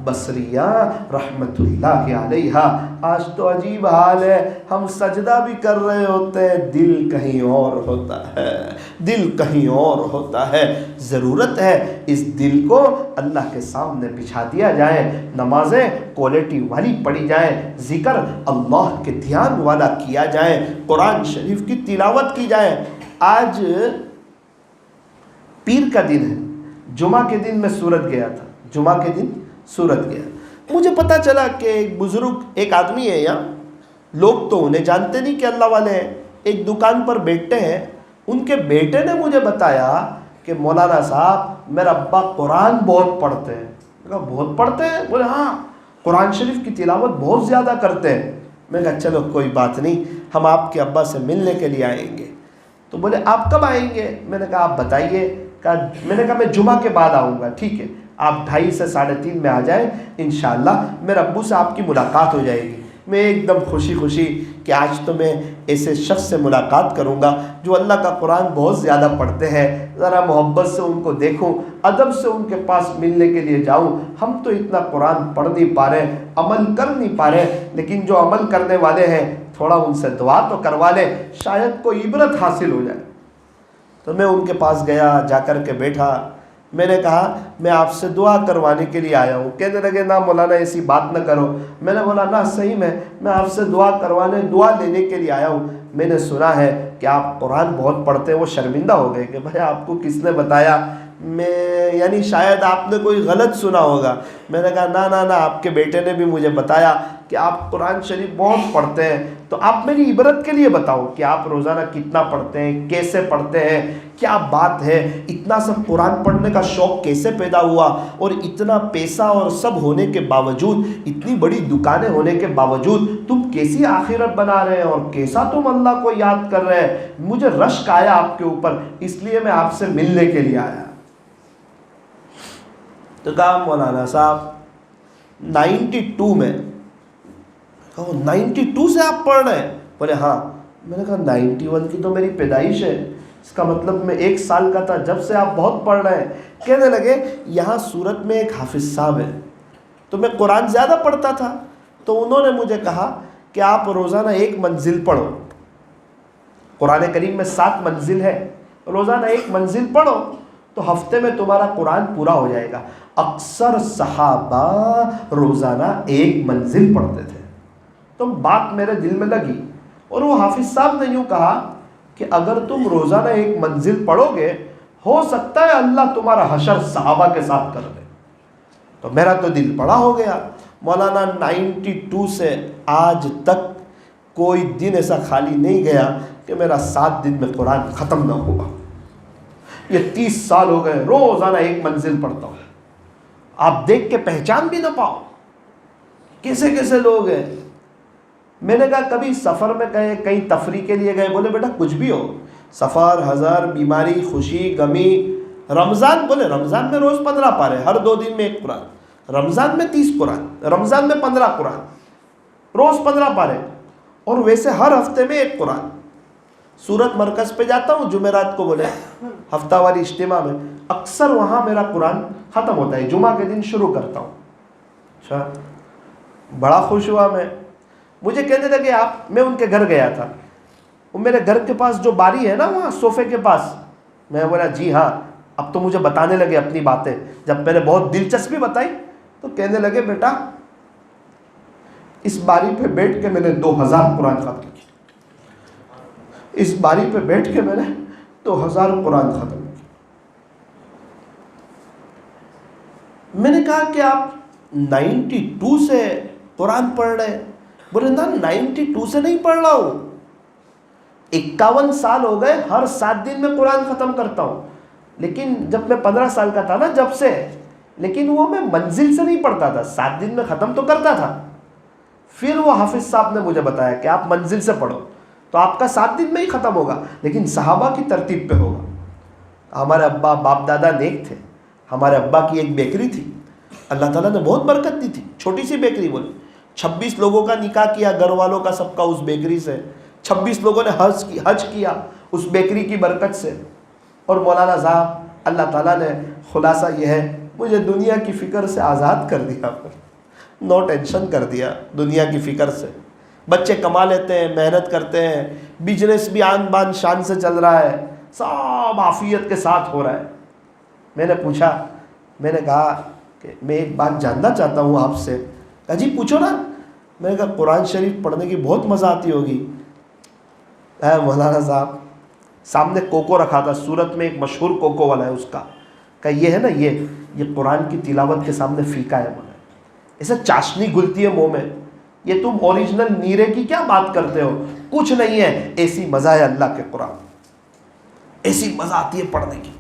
بصریہ رحمت اللہ علیہا۔ آج تو عجیب حال ہے، ہم سجدہ بھی کر رہے ہوتے ہیں، دل کہیں اور ہوتا ہے، دل کہیں اور ہوتا ہے۔ ضرورت ہے اس دل کو اللہ کے سامنے بچھا دیا جائے، نمازیں کوالٹی والی پڑھی جائیں، ذکر اللہ کے دھیان والا کیا جائے، قرآن شریف کی تلاوت کی جائے۔ آج پیر کا دن ہے، جمعہ کے دن میں سورت گیا تھا، جمعہ کے دن سورت گیا، مجھے پتا چلا کہ ایک بزرگ ایک آدمی ہے یہاں، لوگ تو انہیں جانتے نہیں کہ اللہ والے ہیں، ایک دکان پر بیٹھتے ہیں، ان کے بیٹے نے مجھے بتایا کہ مولانا صاحب میرا ابا قرآن بہت پڑھتے ہیں۔ میں کہا بہت پڑھتے ہیں؟ بولے ہاں قرآن شریف کی تلاوت بہت زیادہ کرتے ہیں۔ میں کہا چلو کوئی بات نہیں، ہم آپ کے ابا سے ملنے کے لیے آئیں گے۔ تو بولے آپ کب آئیں گے؟ میں نے کہا آپ بتائیے۔ میں نے کہا میں جمعہ کے بعد آؤں گا۔ ٹھیک ہے، آپ 2:30 سے 3:30 میں آ جائیں، انشاءاللہ میرے ابو سے آپ کی ملاقات ہو جائے گی۔ میں ایک دم خوشی خوشی کہ آج تو میں ایسے شخص سے ملاقات کروں گا جو اللہ کا قرآن بہت زیادہ پڑھتے ہیں، ذرا محبت سے ان کو دیکھوں، ادب سے ان کے پاس ملنے کے لیے جاؤں۔ ہم تو اتنا قرآن پڑھ نہیں پا رہے، عمل کر نہیں پا رہے، لیکن جو عمل کرنے والے ہیں تھوڑا ان سے دعا تو کروا لیں، شاید کوئی عبرت حاصل ہو جائے۔ تو میں ان کے پاس گیا، جا کر کے بیٹھا، میں نے کہا میں آپ سے دعا کروانے کے لیے آیا ہوں۔ کہنے لگے نہ مولانا ایسی بات نہ کرو۔ میں نے بولا نہ صحیح میں آپ سے دعا لینے کے لیے آیا ہوں۔ میں نے سنا ہے کہ آپ قرآن بہت پڑھتے ہیں۔ وہ شرمندہ ہو گئے کہ بھائی آپ کو کس نے بتایا میں یعنی شاید آپ نے کوئی غلط سنا ہوگا. میں نے کہا نہ آپ کے بیٹے نے بھی مجھے بتایا کہ آپ قرآن شریف بہت پڑھتے ہیں, تو آپ میری عبرت کے لیے بتاؤ کہ آپ روزانہ کتنا پڑھتے ہیں, کیسے پڑھتے ہیں, کیا بات ہے, اتنا سب قرآن پڑھنے کا شوق کیسے پیدا ہوا, اور اتنا پیسہ اور سب ہونے کے باوجود, اتنی بڑی دکانیں ہونے کے باوجود تم کیسی آخرت بنا رہے ہیں اور کیسا تم اللہ کو یاد کر رہے ہیں. مجھے رشک آیا آپ کے اوپر, اس لیے میں آپ سے ملنے کے لیے آیا. تو کہا مولانا صاحب 92 میں, 92 سے آپ پڑھ رہے ہیں؟ بولے ہاں. میں نے کہا 91 کی تو میری پیدائش ہے, اس کا مطلب میں 1 سال کا تھا جب سے آپ بہت پڑھ رہے ہیں. کہنے لگے یہاں سورت میں ایک حافظ صاحب ہے, تو میں قرآن زیادہ پڑھتا تھا, تو انہوں نے مجھے کہا کہ آپ روزانہ 1 منزل پڑھو. قرآن کریم میں 7 منزل ہے, روزانہ 1 منزل پڑھو تو ہفتے میں تمہارا قرآن پورا ہو جائے گا. اکثر صحابہ روزانہ 1 منزل پڑھتے تھے. تو بات میرے دل میں لگی, اور وہ حافظ صاحب نے یوں کہا کہ اگر تم روزانہ 1 منزل پڑھو گے, ہو سکتا ہے اللہ تمہارا حشر صحابہ کے ساتھ کر دے. تو میرا تو دل بڑا ہو گیا. مولانا 92 سے آج تک کوئی دن ایسا خالی نہیں گیا کہ میرا 7 دن میں قرآن ختم نہ ہوا. یہ 30 سال ہو گئے روزانہ 1 منزل پڑھتا ہوں. آپ دیکھ کے پہچان بھی نہ پاؤ کیسے کیسے لوگ ہیں. میں نے کہا کبھی سفر میں گئے, کہیں تفریح کے لیے گئے؟ بولے بیٹا کچھ بھی ہو, سفر, ہزار, بیماری, خوشی, غمی, رمضان, بولے رمضان میں روز 15 پارے, ہر 2 دن میں 1 قرآن, رمضان میں 30 قرآن, رمضان میں 15 قرآن, روز 15 پارے, اور ویسے ہر ہفتے میں 1 قرآن. سورت مرکز پہ جاتا ہوں جمعرات کو, بولے ہفتہ واری اجتماع میں, اکثر وہاں میرا قرآن ختم ہوتا ہے, جمعہ کے دن شروع کرتا ہوں. اچھا, بڑا خوش ہوا میں. مجھے کہنے لگے آپ, میں ان کے گھر گیا تھا, وہ میرے گھر کے پاس جو باری ہے نا وہاں صوفے کے پاس, میں بولا جی ہاں. اب تو مجھے بتانے لگے اپنی باتیں. جب میں نے بہت دلچسپی بتائی تو کہنے لگے بیٹا اس باری پہ بیٹھ کے میں نے 2000 قرآن ختم کیے, اس باری پہ بیٹھ کے میں نے 2000 قرآن ختم کیے. میں نے کہا کہ آپ 92 سے قرآن پڑھ رہے ہیں؟ بولے نا 92 سے نہیں پڑھ رہا ہوں, 51 سال ہو گئے, ہر 7 دن میں قرآن ختم کرتا ہوں. لیکن جب میں 15 سال کا تھا نا جب سے, لیکن وہ میں منزل سے نہیں پڑھتا تھا, 7 دن میں ختم تو کرتا تھا. پھر وہ حافظ صاحب نے مجھے بتایا کہ آپ منزل سے پڑھو تو آپ کا 7 دن میں ہی ختم ہوگا, لیکن صحابہ کی ترتیب پہ ہوگا. ہمارے ابا باپ دادا نیک تھے. ہمارے ابا کی ایک بیکری تھی, اللہ تعالیٰ نے بہت برکت دی تھی, چھوٹی سی بیکری, بولے 26 لوگوں کا نکاح کیا گھر والوں کا سب کا اس بیکری سے, 26 لوگوں نے حج کیا اس بیکری کی برکت سے. اور مولانا صاحب اللہ تعالیٰ نے, خلاصہ یہ ہے, مجھے دنیا کی فکر سے آزاد کر دیا, نو ٹینشن کر دیا دنیا کی فکر سے. بچے کما لیتے ہیں, محنت کرتے ہیں, بزنس بھی آن بان شان سے چل رہا ہے, سب عافیت کے ساتھ ہو رہا ہے. میں نے پوچھا, میں نے کہا کہ میں ایک بات جاننا چاہتا ہوں آپ سے. کہا جی پوچھو نا. میں نے کہا قرآن شریف پڑھنے کی بہت مزہ آتی ہوگی. اے مولانا صاحب, سامنے کوکو رکھا تھا, سورت میں ایک مشہور کوکو والا ہے اس کا, کہ یہ ہے نا یہ قرآن کی تلاوت کے سامنے پھیکا ہے. ایسے چاشنی گلتی ہے منہ میں, یہ تم اوریجنل نیرے کی کیا بات کرتے ہو, کچھ نہیں ہے, ایسی مزہ ہے اللہ کے قرآن, ایسی مزہ آتی ہے پڑھنے کی.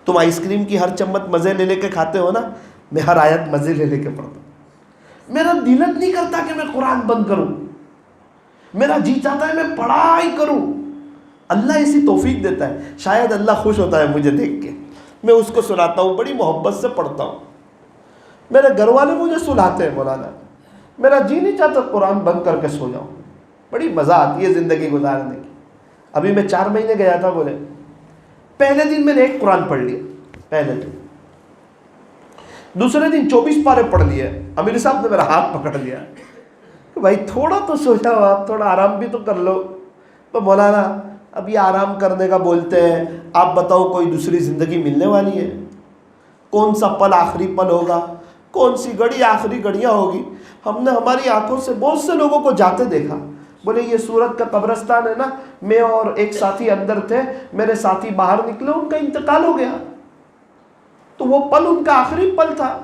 تم آئس کریم کی ہر چمچ مزے لے لے کے کھاتے ہو نا, میں ہر آیت مزے لے لے کے پڑھتا ہوں. میرا دل نہیں کرتا کہ میں قرآن بند کروں, میرا جی چاہتا ہے میں پڑھائی کروں. اللہ ایسی توفیق دیتا ہے, شاید اللہ خوش ہوتا ہے مجھے دیکھ کے. میں اس کو سناتا ہوں, بڑی محبت سے پڑھتا ہوں. میرے گھر والے مجھے سلاتے ہیں مولانا, میرا جی نہیں چاہتا قرآن بند کر کے سو جاؤں. بڑی مزہ آتی ہے زندگی گزارنے کی. ابھی میں 4 مہینے گیا تھا, بولے پہلے دن میں نے 1 قرآن پڑھ لیا, پہلے دن. دوسرے دن 24 پارے پڑھ لیے. امیر صاحب نے میرا ہاتھ پکڑ لیا کہ بھائی تھوڑا تو سو جاؤ آپ, تھوڑا آرام بھی تو کر لو. تو مولانا اب یہ آرام کرنے کا بولتے ہیں, آپ بتاؤ کوئی دوسری زندگی ملنے والی ہے؟ کون سا پل آخری پل ہوگا, کون سی گھڑی آخری گھڑیاں ہوگی؟ ہم نے ہماری آنکھوں سے بہت سے لوگوں کو جاتے دیکھا. بولے یہ سورت کا قبرستان ہے نا, میں اور ایک ساتھی اندر تھے, میرے ساتھی باہر نکلے, ان کا انتقال ہو گیا. تو وہ پل ان کا آخری پل تھا.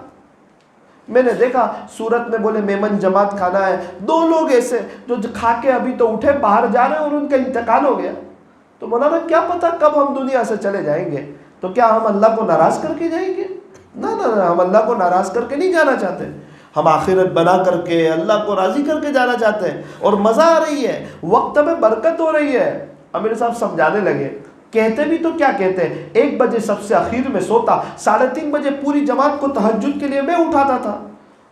میں نے دیکھا سورت میں بولے میمن جماعت کھانا ہے, 2 لوگ ایسے جو کھا کے ابھی تو اٹھے باہر جا رہے ہیں اور ان کا انتقال ہو گیا. تو مولانا کیا پتا کب ہم دنیا سے چلے جائیں گے, تو کیا ہم اللہ کو ناراض کر کے جائیں گے؟ نہ, ہم اللہ کو ناراض کر کے نہیں جانا چاہتے. ہم آخرت بنا کر کے اللہ کو راضی کر کے جانا چاہتے ہیں. اور مزہ آ رہی ہے, وقت میں برکت ہو رہی ہے. امیر صاحب سمجھانے لگے, کہتے بھی تو کیا کہتے ہیں, 1 بجے سب سے اخیر میں سوتا, 3:30 بجے پوری جماعت کو تہجد کے لیے میں اٹھاتا تھا,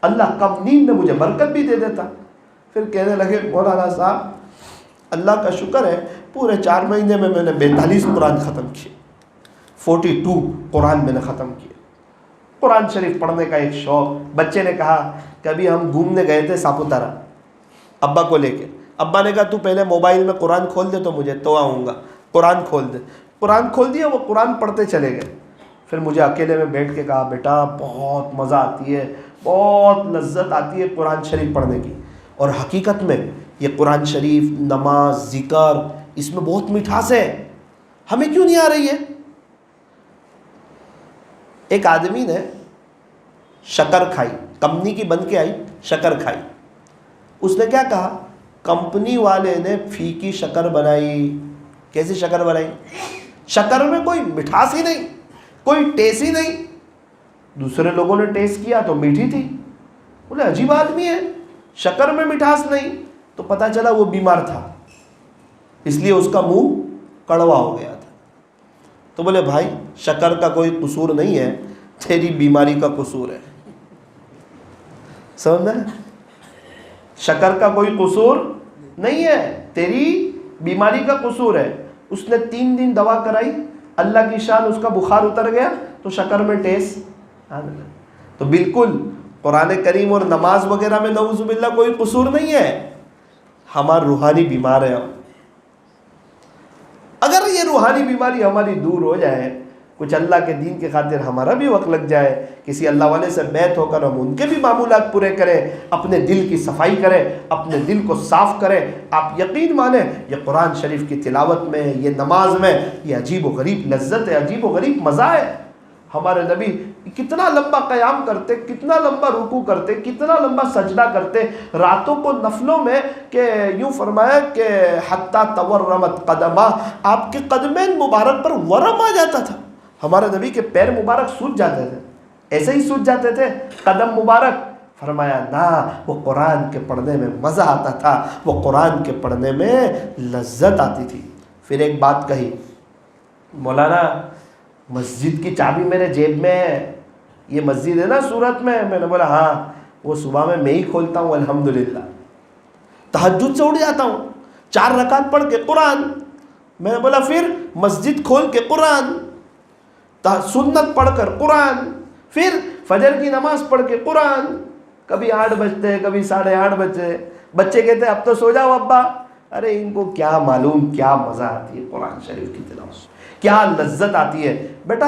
اللہ کم نیند میں مجھے برکت بھی دے دیتا. پھر کہنے لگے مولانا صاحب اللہ کا شکر ہے پورے 4 مہینے میں نے 42 قرآن ختم کیے, 42 قرآن میں نے ختم کیے. قرآن شریف پڑھنے کا ایک شوق. بچے نے کہا کبھی ہم گھومنے گئے تھے ساپوتارا ابا کو لے کے, ابا نے کہا تو پہلے موبائل میں قرآن کھول دے تو مجھے تو آؤں گا. قرآن کھول دے, قرآن کھول دیا, وہ قرآن پڑھتے چلے گئے. پھر مجھے اکیلے میں بیٹھ کے کہا بیٹا بہت مزہ آتی ہے, بہت لذت آتی ہے قرآن شریف پڑھنے کی. اور حقیقت میں یہ قرآن شریف, نماز, ذکر, اس میں بہت مٹھاس ہے. ہمیں کیوں نہیں آ رہی ہے؟ ایک آدمی نے شکر کھائی, کمپنی کی بن کے آئی, شکر کھائی. اس نے کیا کہا, کمپنی والے نے پھیکی شکر بنائی. کیسی شکر بنائی؟ شکر میں کوئی مٹھاس ہی نہیں, کوئی ٹیسٹ ہی نہیں. دوسرے لوگوں نے ٹیسٹ کیا تو میٹھی تھی. بولے عجیب آدمی ہے, شکر میں مٹھاس نہیں. تو پتہ چلا وہ بیمار تھا, اس لیے اس کا منہ کڑوا ہو گیا تھا. تو بولے بھائی شکر کا کوئی قصور نہیں ہے, تیری بیماری کا قصور ہے. سمجھ میں؟ شکر کا کوئی قصور نہیں ہے, تیری بیماری کا قصور ہے. اس نے 3 دن دوا کرائی, اللہ کی شان اس کا بخار اتر گیا تو شکر میں ٹیسٹ. تو بالکل قرآن کریم اور نماز وغیرہ میں نعوذ باللہ کوئی قصور نہیں ہے. ہمارا روحانی بیمار ہے. اگر یہ روحانی بیماری ہماری دور ہو جائے, کچھ اللہ کے دین کے خاطر ہمارا بھی وقت لگ جائے, کسی اللہ والے سے بیعت ہو کر ہم ان کے بھی معمولات پورے کریں, اپنے دل کی صفائی کریں, اپنے دل کو صاف کریں, آپ یقین مانیں یہ قرآن شریف کی تلاوت میں, یہ نماز میں, یہ عجیب و غریب لذت ہے, عجیب و غریب مزہ ہے. ہمارے نبی کتنا لمبا قیام کرتے, کتنا لمبا رکوع کرتے, کتنا لمبا سجدہ کرتے, راتوں کو نفلوں میں, کہ یوں فرمایا کہ حتی تورمت قدمہ, آپ کے قدمین مبارک پر ورم آ جاتا تھا. ہمارے نبی کے پیر مبارک سوج جاتے تھے, ایسے ہی سوج جاتے تھے قدم مبارک. فرمایا نا, وہ قرآن کے پڑھنے میں مزہ آتا تھا, وہ قرآن کے پڑھنے میں لذت آتی تھی. پھر ایک بات کہی, مولانا مسجد کی چابی میرے جیب میں ہے, یہ مسجد ہے نا سورت میں. میں نے بولا ہاں, وہ صبح میں ہی کھولتا ہوں الحمدللہ. تہجد سے اٹھ جاتا ہوں, 4 رکعت پڑھ کے قرآن. میں نے بولا پھر مسجد کھول کے قرآن, سنت پڑھ کر قرآن, پھر فجر کی نماز پڑھ کے قرآن. کبھی 8 بجتے, کبھی 8:30 بجے. بچے کہتے ہیں اب تو سو جاؤ ابا. ارے ان کو کیا معلوم کیا مزہ آتی ہے قرآن شریف کی تلاوت, کیا لذت آتی ہے. بیٹا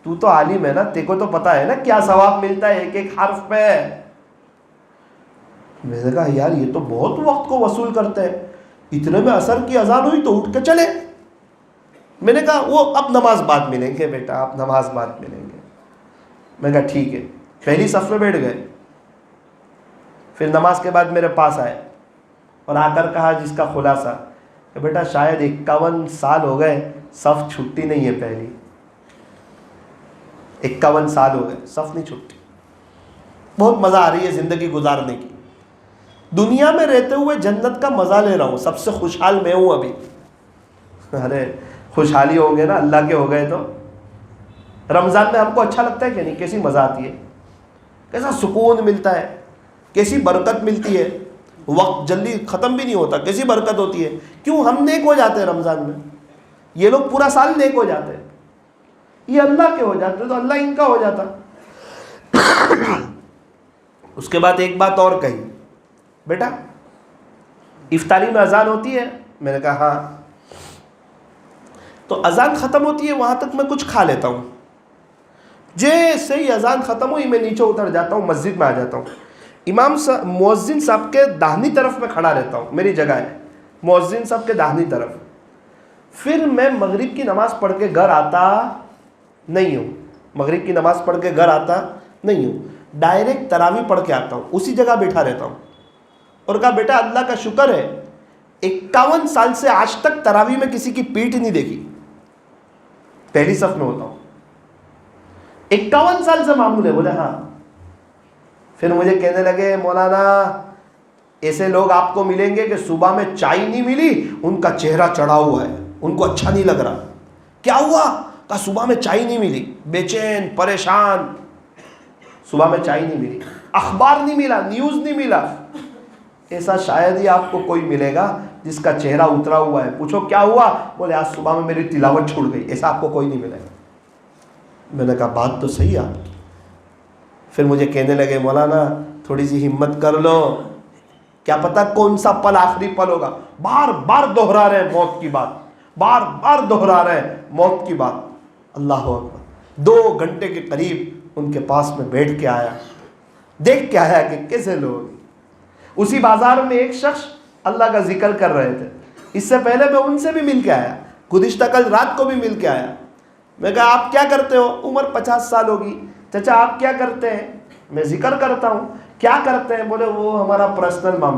تو تو عالم ہے نا, تیرے کو تو پتا ہے نا کیا ثواب ملتا ہے ایک ایک حرف پہ. میں نے کہا یار یہ تو بہت وقت کو وصول کرتے ہیں, اتنے میں عصر کی اذان ہوئی تو اٹھ کے چلے. میں نے کہا وہ اب نماز بعد ملیں گے بیٹا, آپ نماز بعد ملیں گے. میں نے کہا ٹھیک ہے. پہلی صف میں بیٹھ گئے. پھر نماز کے بعد میرے پاس آئے اور آ کر کہا جس کا خلاصہ کہ بیٹا شاید 51 سال ہو گئے صف چھٹی نہیں ہے پہلی. 51 سال ہو گئے صف نہیں چھٹی. بہت مزہ آ رہی ہے زندگی گزارنے کی. دنیا میں رہتے ہوئے جنت کا مزہ لے رہا ہوں, سب سے خوشحال میں ہوں ابھی. ارے خوشحالی ہوں گے نا اللہ کے ہو گئے تو. رمضان میں ہم کو اچھا لگتا ہے کہ نہیں, کیسی مزہ آتی ہے, کیسا سکون ملتا ہے, کیسی برکت ملتی ہے. وقت جلدی ختم بھی نہیں ہوتا, کیسی برکت ہوتی ہے. کیوں ہم نیک ہو جاتے ہیں رمضان میں, یہ لوگ پورا سال نیک ہو جاتے ہیں, یہ اللہ کے ہو جاتے تو اللہ ان کا ہو جاتا. اس کے بعد ایک بات اور کہی, بیٹا افطاری میں اذان ہوتی ہے. میں نے کہا ہاں. تو اذان ختم ہوتی ہے وہاں تک میں کچھ کھا لیتا ہوں. جیسے ہی اذان ختم ہوئی میں نیچے اتر جاتا ہوں, مسجد میں آ جاتا ہوں. امام صاحب مؤذن صاحب کے داہنی طرف میں کھڑا رہتا ہوں, میری جگہ ہے مؤذن صاحب کے داہنی طرف. پھر میں مغرب کی نماز پڑھ کے گھر آتا نہیں ہوں, مغرب کی نماز پڑھ کے گھر آتا نہیں ہوں، ڈائریکٹ تراویح پڑھ کے آتا ہوں، اسی جگہ بیٹھا رہتا ہوں. اور کہا بیٹا اللہ کا شکر ہے 51 سال سے آج تک تراویح میں کسی کی پیٹھ نہیں دیکھی، پہلی صف میں ہوتا ہوں. 51 سال سے معمول ہے. بولے ہاں. پھر مجھے کہنے لگے مولانا ایسے لوگ آپ کو ملیں گے کہ صبح میں چائے نہیں ملی، ان کا چہرہ چڑھا ہوا ہے، ان کو اچھا نہیں لگ رہا. کیا ہوا؟ کہا صبح میں چائے نہیں ملی، بے چین پریشان، صبح میں چائے نہیں ملی، اخبار نہیں ملا، نیوز نہیں ملا. ایسا شاید ہی آپ کو کوئی ملے گا جس کا چہرہ اترا ہوا ہے. پوچھو کیا ہوا؟ بولے آج صبح میں میری تلاوت چھوٹ گئی. ایسا آپ کو کوئی نہیں ملے گا. میں نے کہا بات تو صحیح ہے آپ کی. پھر مجھے کہنے لگے مولانا تھوڑی سی ہمت کر لو، کیا پتا کون سا پل آخری پل ہوگا. بار بار دہرا رہے ہیں موت کی بات، بار بار دہرا رہے ہیں موت کی بات. اللہ اکبر. 2 گھنٹے کے قریب ان کے پاس میں بیٹھ کے آیا، دیکھ کے آیا کہ کیسے لوگ. اسی بازار میں ایک شخص اللہ کا ذکر کر رہے تھے. اس سے پہلے میں ان سے بھی مل کے آیا، گزشتہ کل رات کو بھی مل کے آیا. میں کہا آپ کیا کرتے ہو؟ عمر 50 سال ہوگی. چچا آپ کیا کرتے ہیں؟ میں ذکر کرتا ہوں. کیا کرتے ہیں؟ بولے وہ ہمارا پرسنل معاملہ.